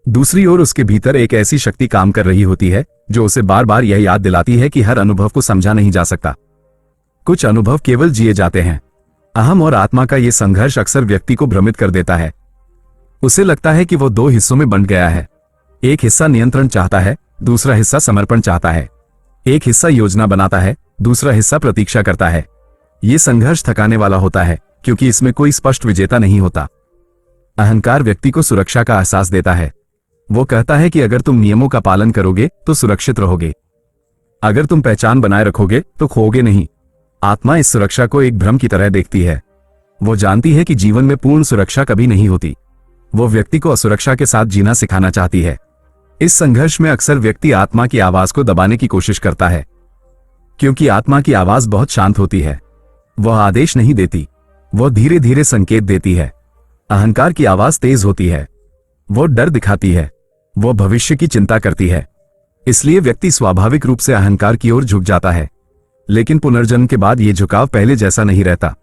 दूसरी ओर उसके भीतर एक ऐसी शक्ति काम कर रही होती है जो उसे बार बार यह याद दिलाती है कि हर अनुभव को समझा नहीं जा सकता। कुछ अनुभव केवल जिए जाते हैं। अहम और आत्मा का यह संघर्ष अक्सर व्यक्ति को भ्रमित कर देता है। उसे लगता है कि वो दो हिस्सों में बंट गया है। एक हिस्सा नियंत्रण चाहता है, दूसरा हिस्सा समर्पण चाहता है। एक हिस्सा योजना बनाता है, दूसरा हिस्सा प्रतीक्षा करता है। ये संघर्ष थकाने वाला होता है क्योंकि इसमें कोई स्पष्ट विजेता नहीं होता। अहंकार व्यक्ति को सुरक्षा का एहसास देता है। वो कहता है कि अगर तुम नियमों का पालन करोगे तो सुरक्षित रहोगे, अगर तुम पहचान बनाए रखोगे तो खोओगे नहीं। आत्मा इस सुरक्षा को एक भ्रम की तरह देखती है। वो जानती है कि जीवन में पूर्ण सुरक्षा कभी नहीं होती। वो व्यक्ति को असुरक्षा के साथ जीना सिखाना चाहती है। इस संघर्ष में अक्सर व्यक्ति आत्मा की आवाज को दबाने की कोशिश करता है, क्योंकि आत्मा की आवाज बहुत शांत होती है। वह आदेश नहीं देती, वह धीरे धीरे संकेत देती है। अहंकार की आवाज तेज होती है, वो डर दिखाती है, वो भविष्य की चिंता करती है। इसलिए व्यक्ति स्वाभाविक रूप से अहंकार की ओर झुक जाता है। लेकिन पुनर्जन्म के बाद यह झुकाव पहले जैसा नहीं रहता।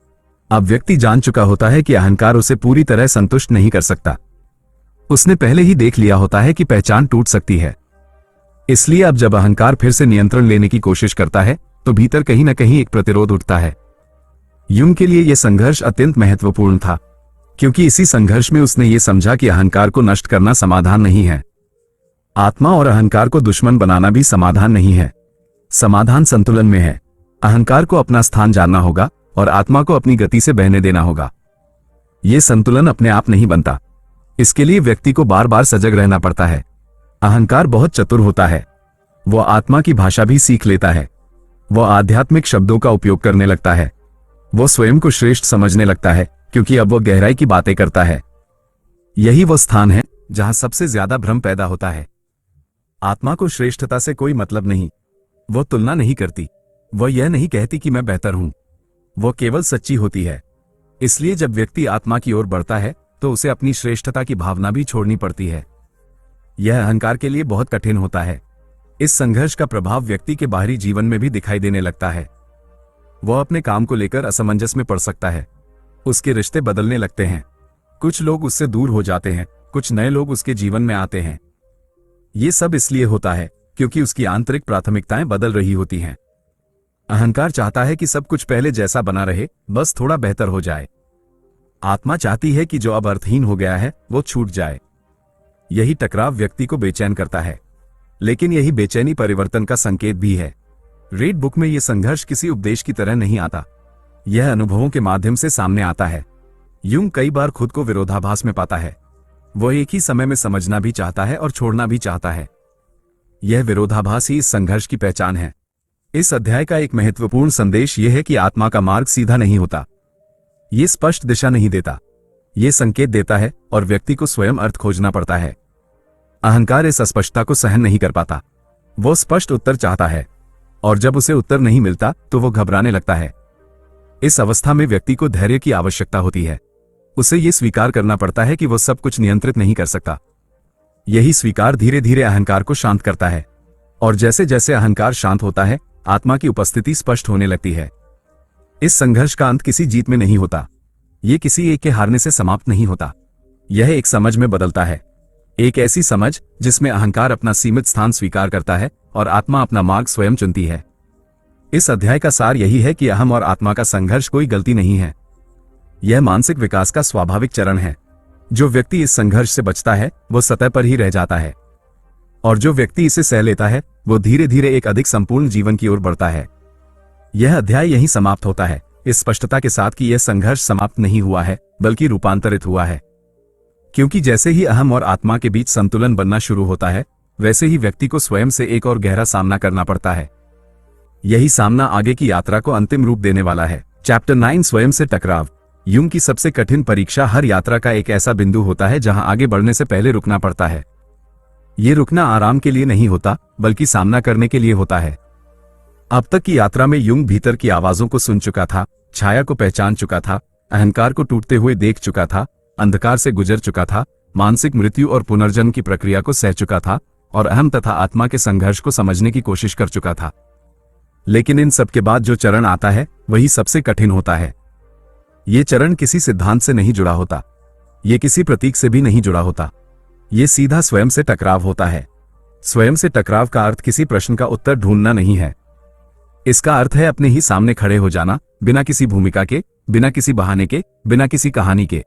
अब व्यक्ति जान चुका होता है कि अहंकार उसे पूरी तरह संतुष्ट नहीं कर सकता। उसने पहले ही देख लिया होता है कि पहचान टूट सकती है। इसलिए अब जब अहंकार फिर से नियंत्रण लेने की कोशिश करता है तो भीतर कहीं न कहीं एक प्रतिरोध उठता है। यूंग के लिए यह संघर्ष अत्यंत महत्वपूर्ण था, क्योंकि इसी संघर्ष में उसने ये समझा कि अहंकार को नष्ट करना समाधान नहीं है। आत्मा और अहंकार को दुश्मन बनाना भी समाधान नहीं है। समाधान संतुलन में है। अहंकार को अपना स्थान जानना होगा और आत्मा को अपनी गति से बहने देना होगा। यह संतुलन अपने आप नहीं बनता। इसके लिए व्यक्ति को बार बार सजग रहना पड़ता है। अहंकार बहुत चतुर होता है। वह आत्मा की भाषा भी सीख लेता है। वह आध्यात्मिक शब्दों का उपयोग करने लगता है। वह स्वयं को श्रेष्ठ समझने लगता है, क्योंकि अब वह गहराई की बातें करता है। यही वह स्थान है जहां सबसे ज्यादा भ्रम पैदा होता है। आत्मा को श्रेष्ठता से कोई मतलब नहीं। वह तुलना नहीं करती। वह यह नहीं कहती कि मैं बेहतर हूं। वह केवल सच्ची होती है। इसलिए जब व्यक्ति आत्मा की ओर बढ़ता है तो उसे अपनी श्रेष्ठता की भावना भी छोड़नी पड़ती है। यह अहंकार के लिए बहुत कठिन होता है। इस संघर्ष का प्रभाव व्यक्ति के बाहरी जीवन में भी दिखाई देने लगता है। वह अपने काम को लेकर असमंजस में पड़ सकता है। उसके रिश्ते बदलने लगते हैं। कुछ लोग उससे दूर हो जाते हैं, कुछ नए लोग उसके जीवन में आते हैं। ये सब इसलिए होता है क्योंकि उसकी आंतरिक प्राथमिकताएं बदल रही होती हैं। अहंकार चाहता है कि सब कुछ पहले जैसा बना रहे, बस थोड़ा बेहतर हो जाए। आत्मा चाहती है कि जो अब अर्थहीन हो गया है वो छूट जाए। यही टकराव व्यक्ति को बेचैन करता है, लेकिन यही बेचैनी परिवर्तन का संकेत भी है। रेड बुक में यह संघर्ष किसी उपदेश की तरह नहीं आता। यह अनुभवों के माध्यम से सामने आता है। यूंग कई बार खुद को विरोधाभास में पाता है। वह एक ही समय में समझना भी चाहता है और छोड़ना भी चाहता है। यह विरोधाभास ही इस संघर्ष की पहचान है। इस अध्याय का एक महत्वपूर्ण संदेश यह है कि आत्मा का मार्ग सीधा नहीं होता। यह स्पष्ट दिशा नहीं देता। यह संकेत देता है और व्यक्ति को स्वयं अर्थ खोजना पड़ता है। अहंकार इस अस्पष्टता को सहन नहीं कर पाता। वो स्पष्ट उत्तर चाहता है, और जब उसे उत्तर नहीं मिलता तो वो घबराने लगता है। इस अवस्था में व्यक्ति को धैर्य की आवश्यकता होती है। उसे यह स्वीकार करना पड़ता है कि वो सब कुछ नियंत्रित नहीं कर सकता। यही स्वीकार धीरे धीरे अहंकार को शांत करता है, और जैसे जैसे अहंकार शांत होता है आत्मा की उपस्थिति स्पष्ट होने लगती है। इस संघर्ष का अंत किसी जीत में नहीं होता, ये किसी एक के हारने से समाप्त नहीं होता, यह एक समझ में बदलता है। एक ऐसी समझ जिसमें अहंकार अपना सीमित स्थान स्वीकार करता है और आत्मा अपना मार्ग स्वयं चुनती है। इस अध्याय का सार यही है कि अहम और आत्मा का संघर्ष कोई गलती नहीं है, यह मानसिक विकास का स्वाभाविक चरण है। जो व्यक्ति इस संघर्ष से बचता है वो सतह पर ही रह जाता है, और जो व्यक्ति इसे सह लेता है वो धीरे धीरे एक अधिक संपूर्ण जीवन की ओर बढ़ता है। यह अध्याय यहीं समाप्त होता है, इस स्पष्टता के साथ कि यह संघर्ष समाप्त नहीं हुआ है बल्कि रूपांतरित हुआ है। क्योंकि जैसे ही अहम और आत्मा के बीच संतुलन बनना शुरू होता है, वैसे ही व्यक्ति को स्वयं से एक और गहरा सामना करना पड़ता है। यही सामना आगे की यात्रा को अंतिम रूप देने वाला है। चैप्टर 9 स्वयं से टकराव। यूंग की सबसे कठिन परीक्षा हर यात्रा का एक ऐसा बिंदु होता है जहां आगे बढ़ने से पहले रुकना पड़ता है। ये रुकना आराम के लिए नहीं होता बल्कि सामना करने के लिए होता है। अब तक की यात्रा में यूंग भीतर की आवाजों को सुन चुका था, छाया को पहचान चुका था, अहंकार को टूटते हुए देख चुका था, अंधकार से गुजर चुका था, मानसिक मृत्यु और पुनर्जन्म की प्रक्रिया को सह चुका था और अहम तथा आत्मा के संघर्ष को समझने की कोशिश कर चुका था। लेकिन इन सब के बाद जो चरण आता है वही सबसे कठिन होता है। ये चरण किसी सिद्धांत से नहीं जुड़ा होता, ये किसी प्रतीक से भी नहीं जुड़ा होता, ये सीधा स्वयं से टकराव होता है। स्वयं से टकराव का अर्थ किसी प्रश्न का उत्तर ढूंढना नहीं है, इसका अर्थ है अपने ही सामने खड़े हो जाना, बिना किसी भूमिका के, बिना किसी बहाने के, बिना किसी कहानी के।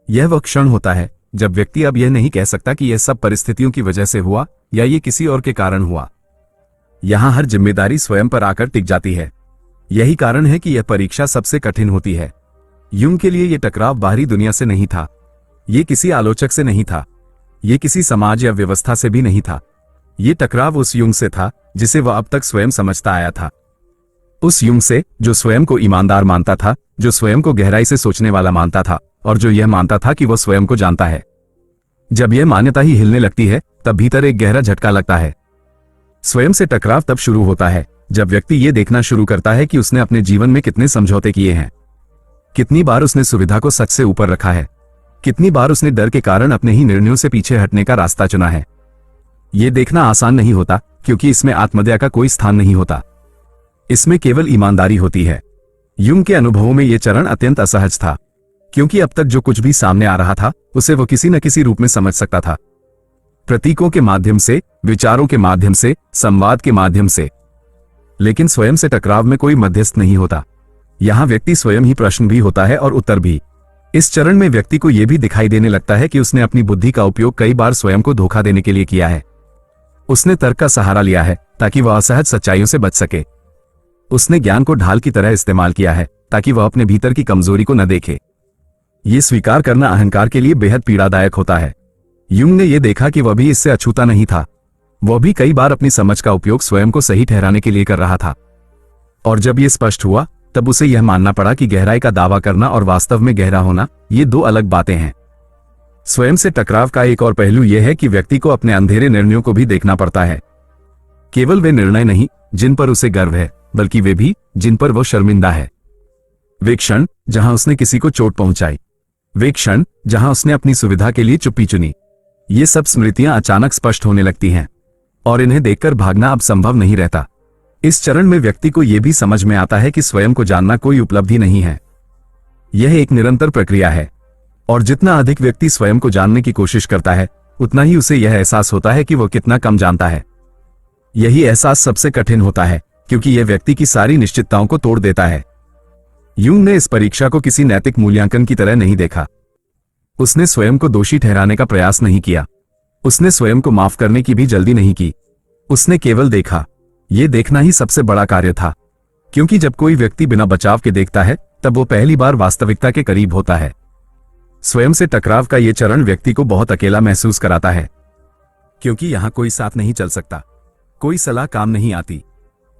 यह वह क्षण होता है जब व्यक्ति अब यह नहीं कह सकता कि यह सब परिस्थितियों की वजह से हुआ या ये किसी और के कारण हुआ। यहां हर जिम्मेदारी स्वयं पर आकर टिक जाती है। यही कारण है कि यह परीक्षा सबसे कठिन होती है। यूंग के लिए यह टकराव बाहरी दुनिया से नहीं था, ये किसी आलोचक से नहीं था, ये किसी समाज या व्यवस्था से भी नहीं था। ये टकराव उस यूंग से था जिसे वह अब तक स्वयं समझता आया था। उस यूंग से जो स्वयं को ईमानदार मानता था, जो स्वयं को गहराई से सोचने वाला मानता था और जो यह मानता था कि वह स्वयं को जानता है। जब यह मान्यता ही हिलने लगती है तब भीतर एक गहरा झटका लगता है। स्वयं से टकराव तब शुरू होता है जब व्यक्ति यह देखना शुरू करता है कि उसने अपने जीवन में कितने समझौते किए हैं, कितनी बार उसने सुविधा को सच से ऊपर रखा है, कितनी बार उसने डर के कारण अपने ही निर्णयों से पीछे हटने का रास्ता चुना है। यह देखना आसान नहीं होता क्योंकि इसमें आत्मदया का कोई स्थान नहीं होता, इसमें केवल ईमानदारी होती है। यूंग के अनुभवों में यह चरण अत्यंत असहज था क्योंकि अब तक जो कुछ भी सामने आ रहा था उसे वो किसी न किसी रूप में समझ सकता था, प्रतीकों के माध्यम से, विचारों के माध्यम से, संवाद के माध्यम से। लेकिन स्वयं से टकराव में कोई मध्यस्थ नहीं होता, यहां व्यक्ति स्वयं ही प्रश्न भी होता है और उत्तर भी। इस चरण में व्यक्ति को यह भी दिखाई देने लगता है कि उसने अपनी बुद्धि का उपयोग कई बार स्वयं को धोखा देने के लिए किया है। उसने तर्क का सहारा लिया है ताकि वह असहज सच्चाइयों से बच सके। उसने ज्ञान को ढाल की तरह इस्तेमाल किया है ताकि वह अपने भीतर की कमजोरी को न देखे। ये स्वीकार करना अहंकार के लिए बेहद पीड़ादायक होता है। यूंग ने यह देखा कि वह भी इससे अछूता नहीं था, वह भी कई बार अपनी समझ का उपयोग स्वयं को सही ठहराने के लिए कर रहा था। और जब यह स्पष्ट हुआ तब उसे यह मानना पड़ा कि गहराई का दावा करना और वास्तव में गहरा होना ये दो अलग बातें हैं। स्वयं से टकराव का एक और पहलू यह है कि व्यक्ति को अपने अंधेरे निर्णयों को भी देखना पड़ता है। केवल वे निर्णय नहीं जिन पर उसे गर्व है, बल्कि वे भी जिन पर वो शर्मिंदा है। वे क्षण जहां उसने किसी को चोट पहुंचाई, वे क्षण जहां उसने अपनी सुविधा के लिए चुप्पी चुनी, ये सब स्मृतियां अचानक स्पष्ट होने लगती हैं और इन्हें देखकर भागना अब संभव नहीं रहता। इस चरण में व्यक्ति को यह भी समझ में आता है कि स्वयं को जानना कोई उपलब्धि नहीं है, यह एक निरंतर प्रक्रिया है। और जितना अधिक व्यक्ति स्वयं को जानने की कोशिश करता है उतना ही उसे यह एहसास होता है कि वह कितना कम जानता है। यही एहसास सबसे कठिन होता है क्योंकि यह व्यक्ति की सारी निश्चितताओं को तोड़ देता है। यूंग ने इस परीक्षा को किसी नैतिक मूल्यांकन की तरह नहीं देखा। उसने स्वयं को दोषी ठहराने का प्रयास नहीं किया, उसने स्वयं को माफ करने की भी जल्दी नहीं की। उसने केवल देखा। यह देखना ही सबसे बड़ा कार्य था, क्योंकि जब कोई व्यक्ति बिना बचाव के देखता है तब वो पहली बार वास्तविकता के करीब होता है। स्वयं से टकराव का यह चरण व्यक्ति को बहुत अकेला महसूस कराता है, क्योंकि यहां कोई साथ नहीं चल सकता, कोई सलाह काम नहीं आती,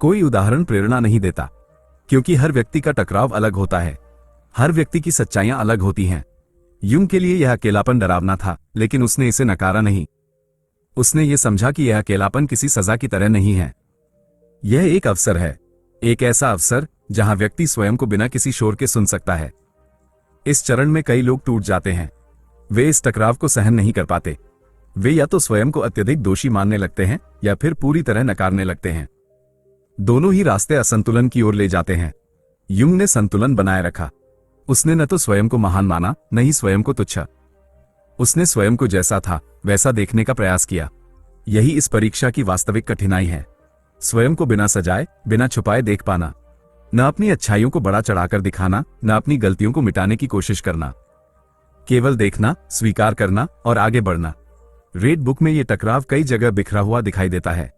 कोई उदाहरण प्रेरणा नहीं देता, क्योंकि हर व्यक्ति का टकराव अलग होता है, हर व्यक्ति की सच्चाइयां अलग होती हैं। यूंग के लिए यह अकेलापन डरावना था, लेकिन उसने इसे नकारा नहीं। उसने ये समझा कि यह अकेलापन किसी सजा की तरह नहीं है, यह एक अवसर है, एक ऐसा अवसर जहां व्यक्ति स्वयं को बिना किसी शोर के सुन सकता है। इस चरण में कई लोग टूट जाते हैं, वे इस टकराव को सहन नहीं कर पाते। वे या तो स्वयं को अत्यधिक दोषी मानने लगते हैं या फिर पूरी तरह नकारने लगते हैं। दोनों ही रास्ते असंतुलन की ओर ले जाते हैं। युंग ने संतुलन बनाए रखा। उसने न तो स्वयं को महान माना, न ही स्वयं को तुच्छ। उसने स्वयं को जैसा था वैसा देखने का प्रयास किया। यही इस परीक्षा की वास्तविक कठिनाई है। स्वयं को बिना सजाए, बिना छुपाए देख पाना, न अपनी अच्छाइयों को बड़ा चढ़ाकर दिखाना, न अपनी गलतियों को मिटाने की कोशिश करना, केवल देखना, स्वीकार करना और आगे बढ़ना। रेड बुक में यह टकराव कई जगह बिखरा हुआ दिखाई देता है।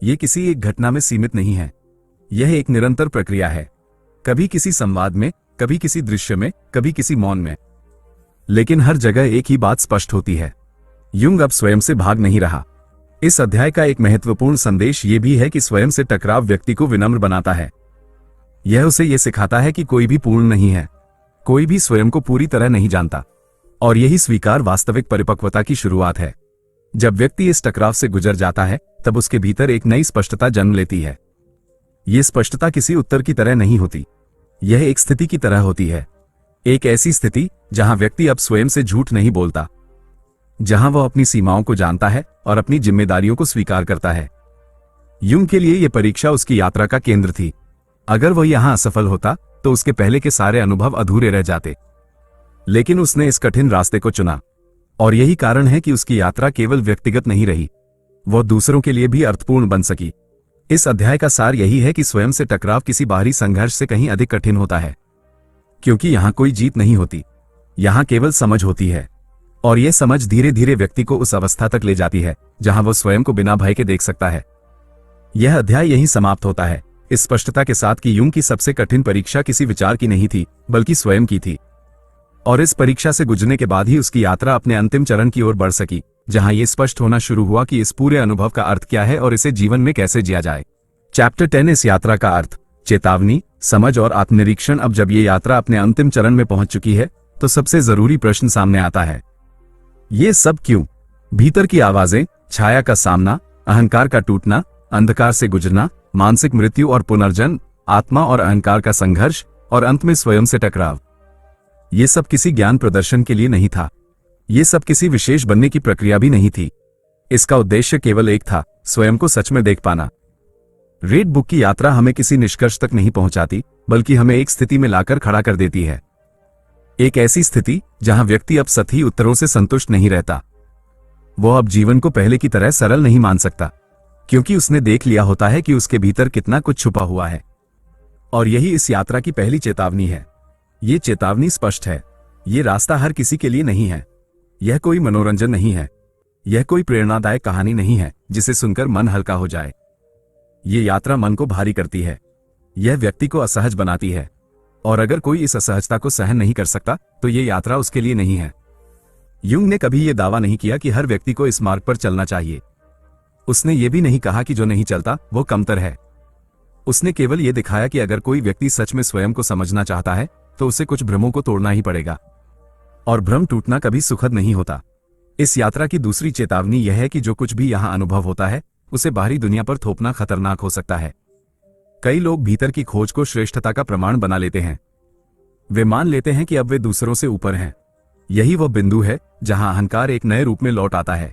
यह किसी एक घटना में सीमित नहीं है, यह एक निरंतर प्रक्रिया है। कभी किसी संवाद में, कभी किसी दृश्य में, कभी किसी मौन में, लेकिन हर जगह एक ही बात स्पष्ट होती है। युंग अब स्वयं से भाग नहीं रहा। इस अध्याय का एक महत्वपूर्ण संदेश यह भी है कि स्वयं से टकराव व्यक्ति को विनम्र बनाता है। यह उसे यह सिखाता है कि कोई भी पूर्ण नहीं है, कोई भी स्वयं को पूरी तरह नहीं जानता, और यही स्वीकार वास्तविक परिपक्वता की शुरुआत है। जब व्यक्ति इस टकराव से गुजर जाता है, तब उसके भीतर एक नई स्पष्टता जन्म लेती है। यह स्पष्टता किसी उत्तर की तरह नहीं होती, यह एक स्थिति की तरह होती है। एक ऐसी स्थिति जहां व्यक्ति अब स्वयं से झूठ नहीं बोलता, जहां वह अपनी सीमाओं को जानता है और अपनी जिम्मेदारियों को स्वीकार करता है। युंग के लिए यह परीक्षा उसकी यात्रा का केंद्र थी। अगर वह यहां असफल होता तो उसके पहले के सारे अनुभव अधूरे रह जाते, लेकिन उसने इस कठिन रास्ते को चुना, और यही कारण है कि उसकी यात्रा केवल व्यक्तिगत नहीं रही, वह दूसरों के लिए भी अर्थपूर्ण बन सकी। इस अध्याय का सार यही है कि स्वयं से टकराव किसी बाहरी संघर्ष से कहीं अधिक कठिन होता है, क्योंकि यहां कोई जीत नहीं होती, यहां केवल समझ होती है, और यह समझ धीरे धीरे व्यक्ति को उस अवस्था तक ले जाती है जहां वह स्वयं को बिना भय के देख सकता है। यह अध्याय यहीं समाप्त होता है, इस स्पष्टता के साथ कि युंग की सबसे कठिन परीक्षा किसी विचार की नहीं थी, बल्कि स्वयं की थी। और इस परीक्षा से गुजरने के बाद ही उसकी यात्रा अपने अंतिम चरण की ओर बढ़ सकी, जहां यह स्पष्ट होना शुरू हुआ कि इस पूरे अनुभव का अर्थ क्या है और इसे जीवन में कैसे जिया जाए। चैप्टर 10 इस यात्रा का अर्थ, चेतावनी, समझ और आत्मनिरीक्षण। अब जब ये यात्रा अपने अंतिम चरण में पहुंच चुकी है, तो सबसे जरूरी प्रश्न सामने आता है, ये सब क्यों? भीतर की आवाजें, छाया का सामना, अहंकार का टूटना, अंधकार से गुजरना, मानसिक मृत्यु और पुनर्जन्म, आत्मा और अहंकार का संघर्ष, और अंत में स्वयं से टकराव। ये सब किसी ज्ञान प्रदर्शन के लिए नहीं था, ये सब किसी विशेष बनने की प्रक्रिया भी नहीं थी। इसका उद्देश्य केवल एक था, स्वयं को सच में देख पाना। रेड बुक की यात्रा हमें किसी निष्कर्ष तक नहीं पहुंचाती, बल्कि हमें एक स्थिति में लाकर खड़ा कर देती है। एक ऐसी स्थिति जहां व्यक्ति अब सतही उत्तरों से संतुष्ट नहीं रहता। वह अब जीवन को पहले की तरह सरल नहीं मान सकता, क्योंकि उसने देख लिया होता है कि उसके भीतर कितना कुछ छुपा हुआ है। और यही इस यात्रा की पहली चेतावनी है। ये चेतावनी स्पष्ट है, ये रास्ता हर किसी के लिए नहीं है। यह कोई मनोरंजन नहीं है, यह कोई प्रेरणादायक कहानी नहीं है जिसे सुनकर मन हल्का हो जाए। ये यात्रा मन को भारी करती है, यह व्यक्ति को असहज बनाती है, और अगर कोई इस असहजता को सहन नहीं कर सकता तो ये यात्रा उसके लिए नहीं है। युंग ने कभी यह दावा नहीं किया कि हर व्यक्ति को इस मार्ग पर चलना चाहिए। उसने ये भी नहीं कहा कि जो नहीं चलता वो कमतर है। उसने केवल ये दिखाया कि अगर कोई व्यक्ति सच में स्वयं को समझना चाहता है तो उसे कुछ भ्रमों को तोड़ना ही पड़ेगा, और भ्रम टूटना कभी सुखद नहीं होता। इस यात्रा की दूसरी चेतावनी यह है कि जो कुछ भी यहां अनुभव होता है उसे बाहरी दुनिया पर थोपना खतरनाक हो सकता है। कई लोग भीतर की खोज को श्रेष्ठता का प्रमाण बना लेते हैं। वे मान लेते हैं कि अब वे दूसरों से ऊपर हैं। यही वह बिंदु है जहां अहंकार एक नए रूप में लौट आता है।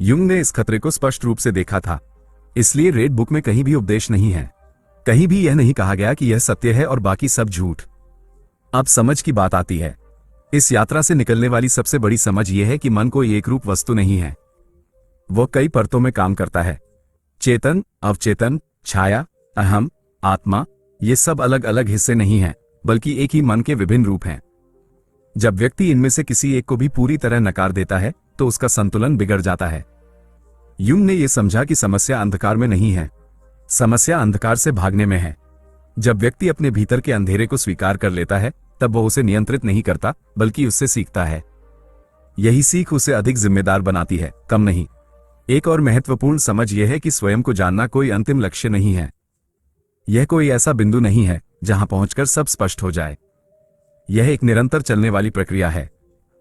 युंग ने इस खतरे को स्पष्ट रूप से देखा था, इसलिए रेड बुक में कहीं भी उपदेश नहीं है, कहीं भी यह नहीं कहा गया कि यह सत्य है और बाकी सब झूठ। अब समझ की बात आती है। इस यात्रा से निकलने वाली सबसे बड़ी समझ यह है कि मन कोई एक रूप वस्तु नहीं है, वह कई परतों में काम करता है। चेतन, अवचेतन, छाया, अहम, आत्मा, ये सब अलग अलग हिस्से नहीं हैं, बल्कि एक ही मन के विभिन्न रूप हैं। जब व्यक्ति इनमें से किसी एक को भी पूरी तरह नकार देता है तो उसका संतुलन बिगड़ जाता है। युंग ने यह समझा कि समस्या अंधकार में नहीं है, समस्या अंधकार से भागने में है। जब व्यक्ति अपने भीतर के अंधेरे को स्वीकार कर लेता है तब वह उसे नियंत्रित नहीं करता, बल्कि उससे सीखता है। यही सीख उसे अधिक जिम्मेदार बनाती है, कम नहीं। एक और महत्वपूर्ण समझ यह है कि स्वयं को जानना कोई अंतिम लक्ष्य नहीं है। यह कोई ऐसा बिंदु नहीं है जहां पहुंचकर सब स्पष्ट हो जाए। यह एक निरंतर चलने वाली प्रक्रिया है।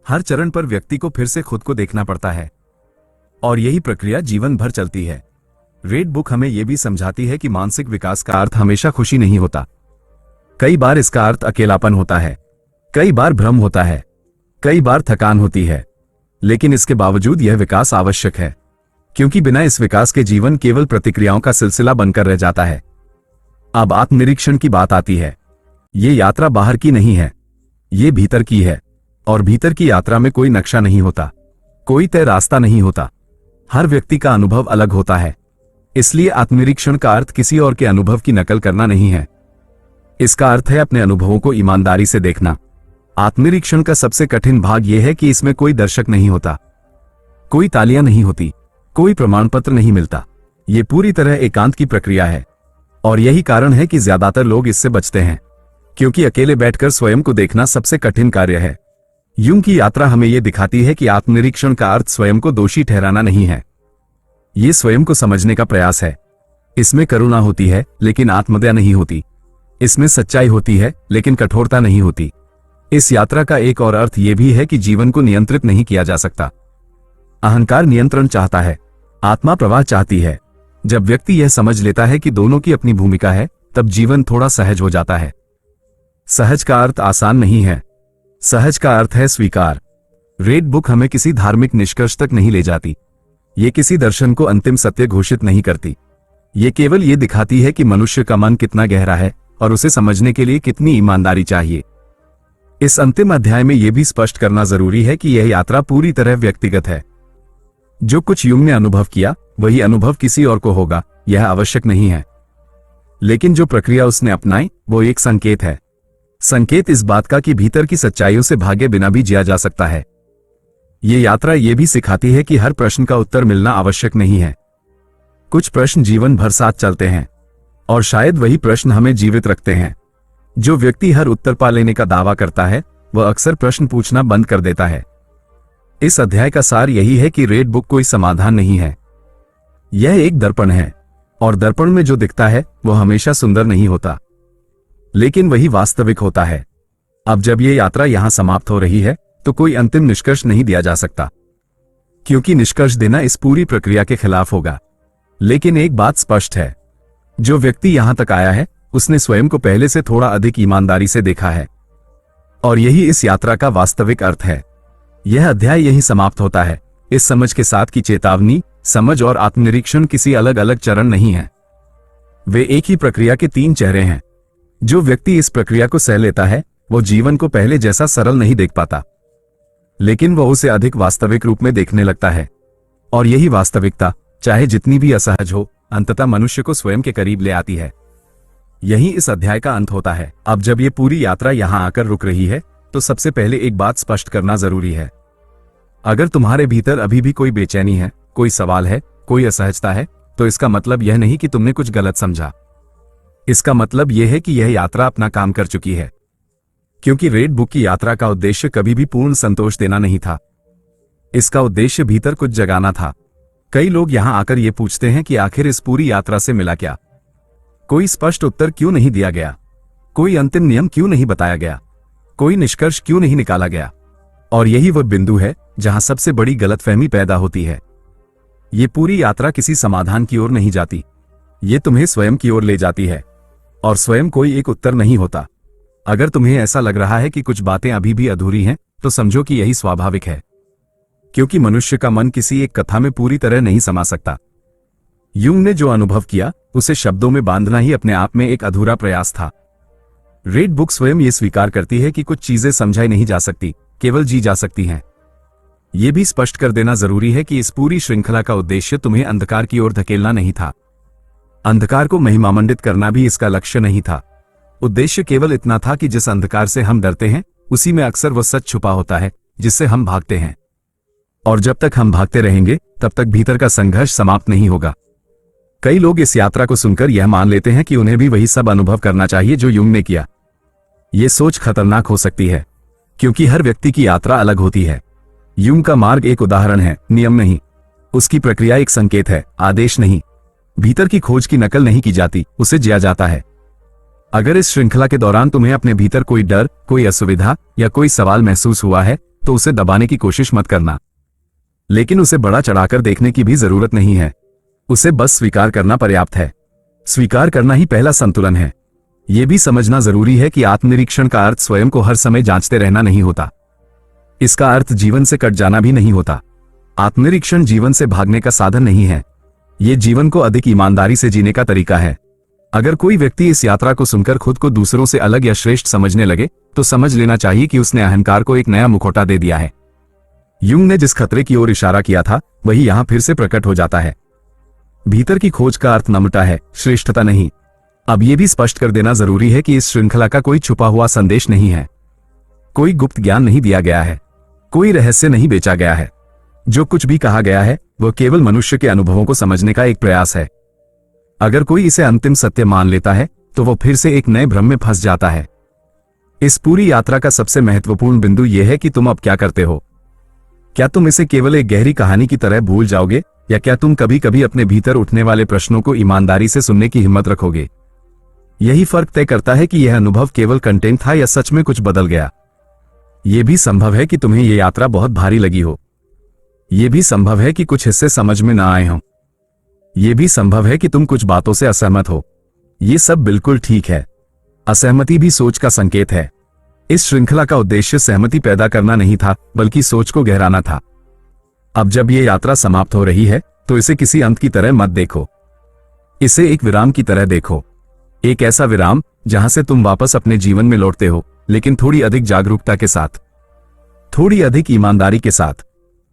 हर चरण पर व्यक्ति को फिर से खुद को देखना पड़ता है, और यही प्रक्रिया जीवन भर चलती है। रेड बुक हमें यह भी समझाती है कि मानसिक विकास का अर्थ हमेशा खुशी नहीं होता। कई बार इसका अर्थ अकेलापन होता है, कई बार भ्रम होता है, कई बार थकान होती है, लेकिन इसके बावजूद यह विकास आवश्यक है। क्योंकि बिना इस विकास के जीवन केवल प्रतिक्रियाओं का सिलसिला बनकर रह जाता है। अब आत्मनिरीक्षण की बात आती है। ये यात्रा बाहर की नहीं है, ये भीतर की है। और भीतर की यात्रा में कोई नक्शा नहीं होता, कोई तय रास्ता नहीं होता। हर व्यक्ति का अनुभव अलग होता है। इसलिए आत्मनिरीक्षण का अर्थ किसी और के अनुभव की नकल करना नहीं है। इसका अर्थ है अपने अनुभवों को ईमानदारी से देखना। आत्मनिरीक्षण का सबसे कठिन भाग यह है कि इसमें कोई दर्शक नहीं होता, कोई तालियां नहीं होती, कोई प्रमाण पत्र नहीं मिलता। ये पूरी तरह एकांत की प्रक्रिया है। और यही कारण है कि ज्यादातर लोग इससे बचते हैं, क्योंकि अकेले बैठकर स्वयं को देखना सबसे कठिन कार्य है। यूं की यात्रा हमें यह दिखाती है कि आत्मनिरीक्षण का अर्थ स्वयं को दोषी ठहराना नहीं है, ये स्वयं को समझने का प्रयास है। इसमें करुणा होती है लेकिन आत्मदया नहीं होती। इसमें सच्चाई होती है लेकिन कठोरता नहीं होती। इस यात्रा का एक और अर्थ यह भी है कि जीवन को नियंत्रित नहीं किया जा सकता। अहंकार नियंत्रण चाहता है, आत्मा प्रवाह चाहती है। जब व्यक्ति यह समझ लेता है कि दोनों की अपनी भूमिका है, तब जीवन थोड़ा सहज हो जाता है। सहज का अर्थ आसान नहीं है, सहज का अर्थ है स्वीकार। रेड बुक हमें किसी धार्मिक निष्कर्ष तक नहीं ले जाती, ये किसी दर्शन को अंतिम सत्य घोषित नहीं करती। ये केवल ये दिखाती है कि मनुष्य का मन कितना गहरा है और उसे समझने के लिए कितनी ईमानदारी चाहिए। इस अंतिम अध्याय में यह भी स्पष्ट करना जरूरी है कि यह यात्रा पूरी तरह व्यक्तिगत है। जो कुछ यूंग ने अनुभव किया वही अनुभव किसी और को होगा, यह आवश्यक नहीं है। लेकिन जो प्रक्रिया उसने अपनाई वो एक संकेत है। संकेत इस बात का कि भीतर की सच्चाइयों से भागे बिना भी जिया जा सकता है। ये यात्रा ये भी सिखाती है कि हर प्रश्न का उत्तर मिलना आवश्यक नहीं है। कुछ प्रश्न जीवन भर साथ चलते हैं और शायद वही प्रश्न हमें जीवित रखते हैं। जो व्यक्ति हर उत्तर पा लेने का दावा करता है वह अक्सर प्रश्न पूछना बंद कर देता है। इस अध्याय का सार यही है कि रेड बुक कोई समाधान नहीं है, यह एक दर्पण है। और दर्पण में जो दिखता है वह हमेशा सुंदर नहीं होता, लेकिन वही वास्तविक होता है। अब जब यह यात्रा यहां समाप्त हो रही है तो कोई अंतिम निष्कर्ष नहीं दिया जा सकता, क्योंकि निष्कर्ष देना इस पूरी प्रक्रिया के खिलाफ होगा। लेकिन एक बात स्पष्ट है, जो व्यक्ति यहां तक आया है उसने स्वयं को पहले से थोड़ा अधिक ईमानदारी से देखा है। और यही इस यात्रा का वास्तविक अर्थ है। यह अध्याय यही समाप्त होता है, इस समझ के साथ कि चेतावनी, समझ और आत्मनिरीक्षण किसी अलग अलग चरण नहीं है, वे एक ही प्रक्रिया के तीन चेहरे हैं। जो व्यक्ति इस प्रक्रिया को सह लेता है वो जीवन को पहले जैसा सरल नहीं देख पाता, लेकिन वह उसे अधिक वास्तविक रूप में देखने लगता है। और यही वास्तविकता, चाहे जितनी भी असहज हो, अंततः मनुष्य को स्वयं के करीब ले आती है। यही इस अध्याय का अंत होता है। अब जब ये पूरी यात्रा यहां आकर रुक रही है तो सबसे पहले एक बात स्पष्ट करना जरूरी है। अगर तुम्हारे भीतर अभी भी कोई बेचैनी है, कोई सवाल है, कोई असहजता है, तो इसका मतलब यह नहीं कि तुमने कुछ गलत समझा। इसका मतलब यह है कि यह यात्रा अपना काम कर चुकी है। क्योंकि रेड बुक की यात्रा का उद्देश्य कभी भी पूर्ण संतोष देना नहीं था, इसका उद्देश्य भीतर कुछ जगाना था। कई लोग यहां आकर ये पूछते हैं कि आखिर इस पूरी यात्रा से मिला क्या? कोई स्पष्ट उत्तर क्यों नहीं दिया गया? कोई अंतिम नियम क्यों नहीं बताया गया? कोई निष्कर्ष क्यों नहीं निकाला गया? और यही वह बिंदु है जहां सबसे बड़ी गलतफहमी पैदा होती है। ये पूरी यात्रा किसी समाधान की ओर नहीं जाती, ये तुम्हें स्वयं की ओर ले जाती है। और स्वयं कोई एक उत्तर नहीं होता। अगर तुम्हें ऐसा लग रहा है कि कुछ बातें अभी भी अधूरी हैं, तो समझो कि यही स्वाभाविक है, क्योंकि मनुष्य का मन किसी एक कथा में पूरी तरह नहीं समा सकता। यूंग ने जो अनुभव किया उसे शब्दों में बांधना ही अपने आप में एक अधूरा प्रयास था। रेड बुक स्वयं ये स्वीकार करती है कि कुछ चीजें समझाई नहीं जा सकती, केवल जी जा सकती हैं। यह भी स्पष्ट कर देना जरूरी है कि इस पूरी श्रृंखला का उद्देश्य तुम्हें अंधकार की ओर धकेलना नहीं था। अंधकार को महिमामंडित करना भी इसका लक्ष्य नहीं था। उद्देश्य केवल इतना था कि जिस अंधकार से हम डरते हैं उसी में अक्सर वह सच छुपा होता है जिससे हम भागते हैं। और जब तक हम भागते रहेंगे तब तक भीतर का संघर्ष समाप्त नहीं होगा। कई लोग इस यात्रा को सुनकर यह मान लेते हैं कि उन्हें भी वही सब अनुभव करना चाहिए जो यूंग ने किया। यह सोच खतरनाक हो सकती है, क्योंकि हर व्यक्ति की यात्रा अलग होती है। यूंग का मार्ग एक उदाहरण है, नियम नहीं। उसकी प्रक्रिया एक संकेत है, आदेश नहीं। भीतर की खोज की नकल नहीं की जाती, उसे जिया जाता है। अगर इस श्रृंखला के दौरान तुम्हें अपने भीतर कोई डर, कोई असुविधा या कोई सवाल महसूस हुआ है तो उसे दबाने की कोशिश मत करना। लेकिन उसे बड़ा चढ़ाकर देखने की भी जरूरत नहीं है, उसे बस स्वीकार करना पर्याप्त है। स्वीकार करना ही पहला संतुलन है। यह भी समझना जरूरी है कि आत्मनिरीक्षण का अर्थ स्वयं को हर समय जांचते रहना नहीं होता। इसका अर्थ जीवन से कट जाना भी नहीं होता। आत्मनिरीक्षण जीवन से भागने का साधन नहीं है, ये जीवन को अधिक ईमानदारी से जीने का तरीका है। अगर कोई व्यक्ति इस यात्रा को सुनकर खुद को दूसरों से अलग या श्रेष्ठ समझने लगे तो समझ लेना चाहिए कि उसने अहंकार को एक नया मुखौटा दे दिया है। यूंग ने जिस खतरे की ओर इशारा किया था वही यहां फिर से प्रकट हो जाता है। भीतर की खोज का अर्थ नम्रता है, श्रेष्ठता नहीं। अब यह भी स्पष्ट कर देना जरूरी है कि इस श्रृंखला का कोई छुपा हुआ संदेश नहीं है, कोई गुप्त ज्ञान नहीं दिया गया है, कोई रहस्य नहीं बेचा गया है। जो कुछ भी कहा गया है वह केवल मनुष्य के अनुभवों को समझने का एक प्रयास है। अगर कोई इसे अंतिम सत्य मान लेता है तो वह फिर से एक नए भ्रम में फंस जाता है। इस पूरी यात्रा का सबसे महत्वपूर्ण बिंदु यह है कि तुम अब क्या करते हो। क्या तुम इसे केवल एक गहरी कहानी की तरह भूल जाओगे या क्या तुम कभी कभी अपने भीतर उठने वाले प्रश्नों को ईमानदारी से सुनने की हिम्मत रखोगे। यही फर्क तय करता है कि यह अनुभव केवल कंटेंट था या सच में कुछ बदल गया। यह भी संभव है कि तुम्हें यह यात्रा बहुत भारी लगी हो, यह भी संभव है कि कुछ हिस्से समझ में ना आए हों, यह भी संभव है कि तुम कुछ बातों से असहमत हो। यह सब बिल्कुल ठीक है। असहमति भी सोच का संकेत है। इस श्रृंखला का उद्देश्य सहमति पैदा करना नहीं था बल्कि सोच को गहराना था। अब जब यह यात्रा समाप्त हो रही है तो इसे किसी अंत की तरह मत देखो, इसे एक विराम की तरह देखो। एक ऐसा विराम जहां से तुम वापस अपने जीवन में लौटते हो, लेकिन थोड़ी अधिक जागरूकता के साथ, थोड़ी अधिक ईमानदारी के साथ।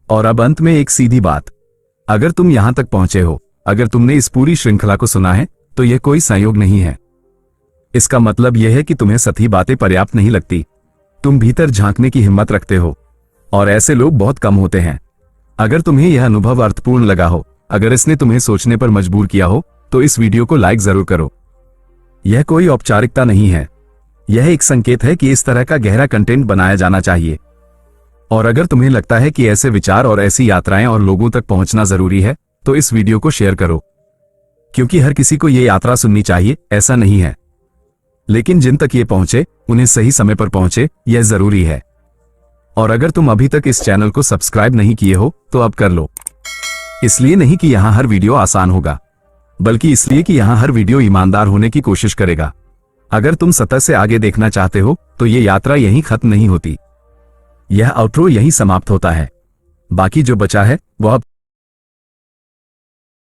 और अब अंत में एक सीधी बात, अगर तुम यहां तक पहुंचे हो, अगर तुमने इस पूरी श्रृंखला को सुना है तो यह कोई संयोग नहीं है। इसका मतलब यह है कि तुम्हें सही बातें पर्याप्त नहीं लगती। तुम भीतर झांकने की हिम्मत रखते हो, और ऐसे लोग बहुत कम होते हैं। अगर तुम्हें यह अनुभव अर्थपूर्ण लगा हो, अगर इसने तुम्हें सोचने पर मजबूर किया हो, तो इस वीडियो को लाइक जरूर करो। यह कोई औपचारिकता नहीं है, यह एक संकेत है कि इस तरह का गहरा कंटेंट बनाया जाना चाहिए। और अगर तुम्हें लगता है कि ऐसे विचार और ऐसी यात्राएं और लोगों तक पहुंचना जरूरी है तो इस वीडियो को शेयर करो, क्योंकि हर किसी को यह यात्रा सुननी चाहिए, ऐसा नहीं है। लेकिन जिन तक ये पहुंचे उन्हें सही समय पर पहुंचे, यह जरूरी है। और अगर तुम अभी तक इस चैनल को सब्सक्राइब नहीं किए हो तो अब कर लो। इसलिए नहीं कि यहां हर वीडियो आसान होगा, बल्कि इसलिए कि यहां हर वीडियो ईमानदार होने की कोशिश करेगा। अगर तुम सतह से आगे देखना चाहते हो तो ये यात्रा यहीं खत्म नहीं होती, यह आउटरो यहीं समाप्त होता है। बाकी जो बचा है वह अब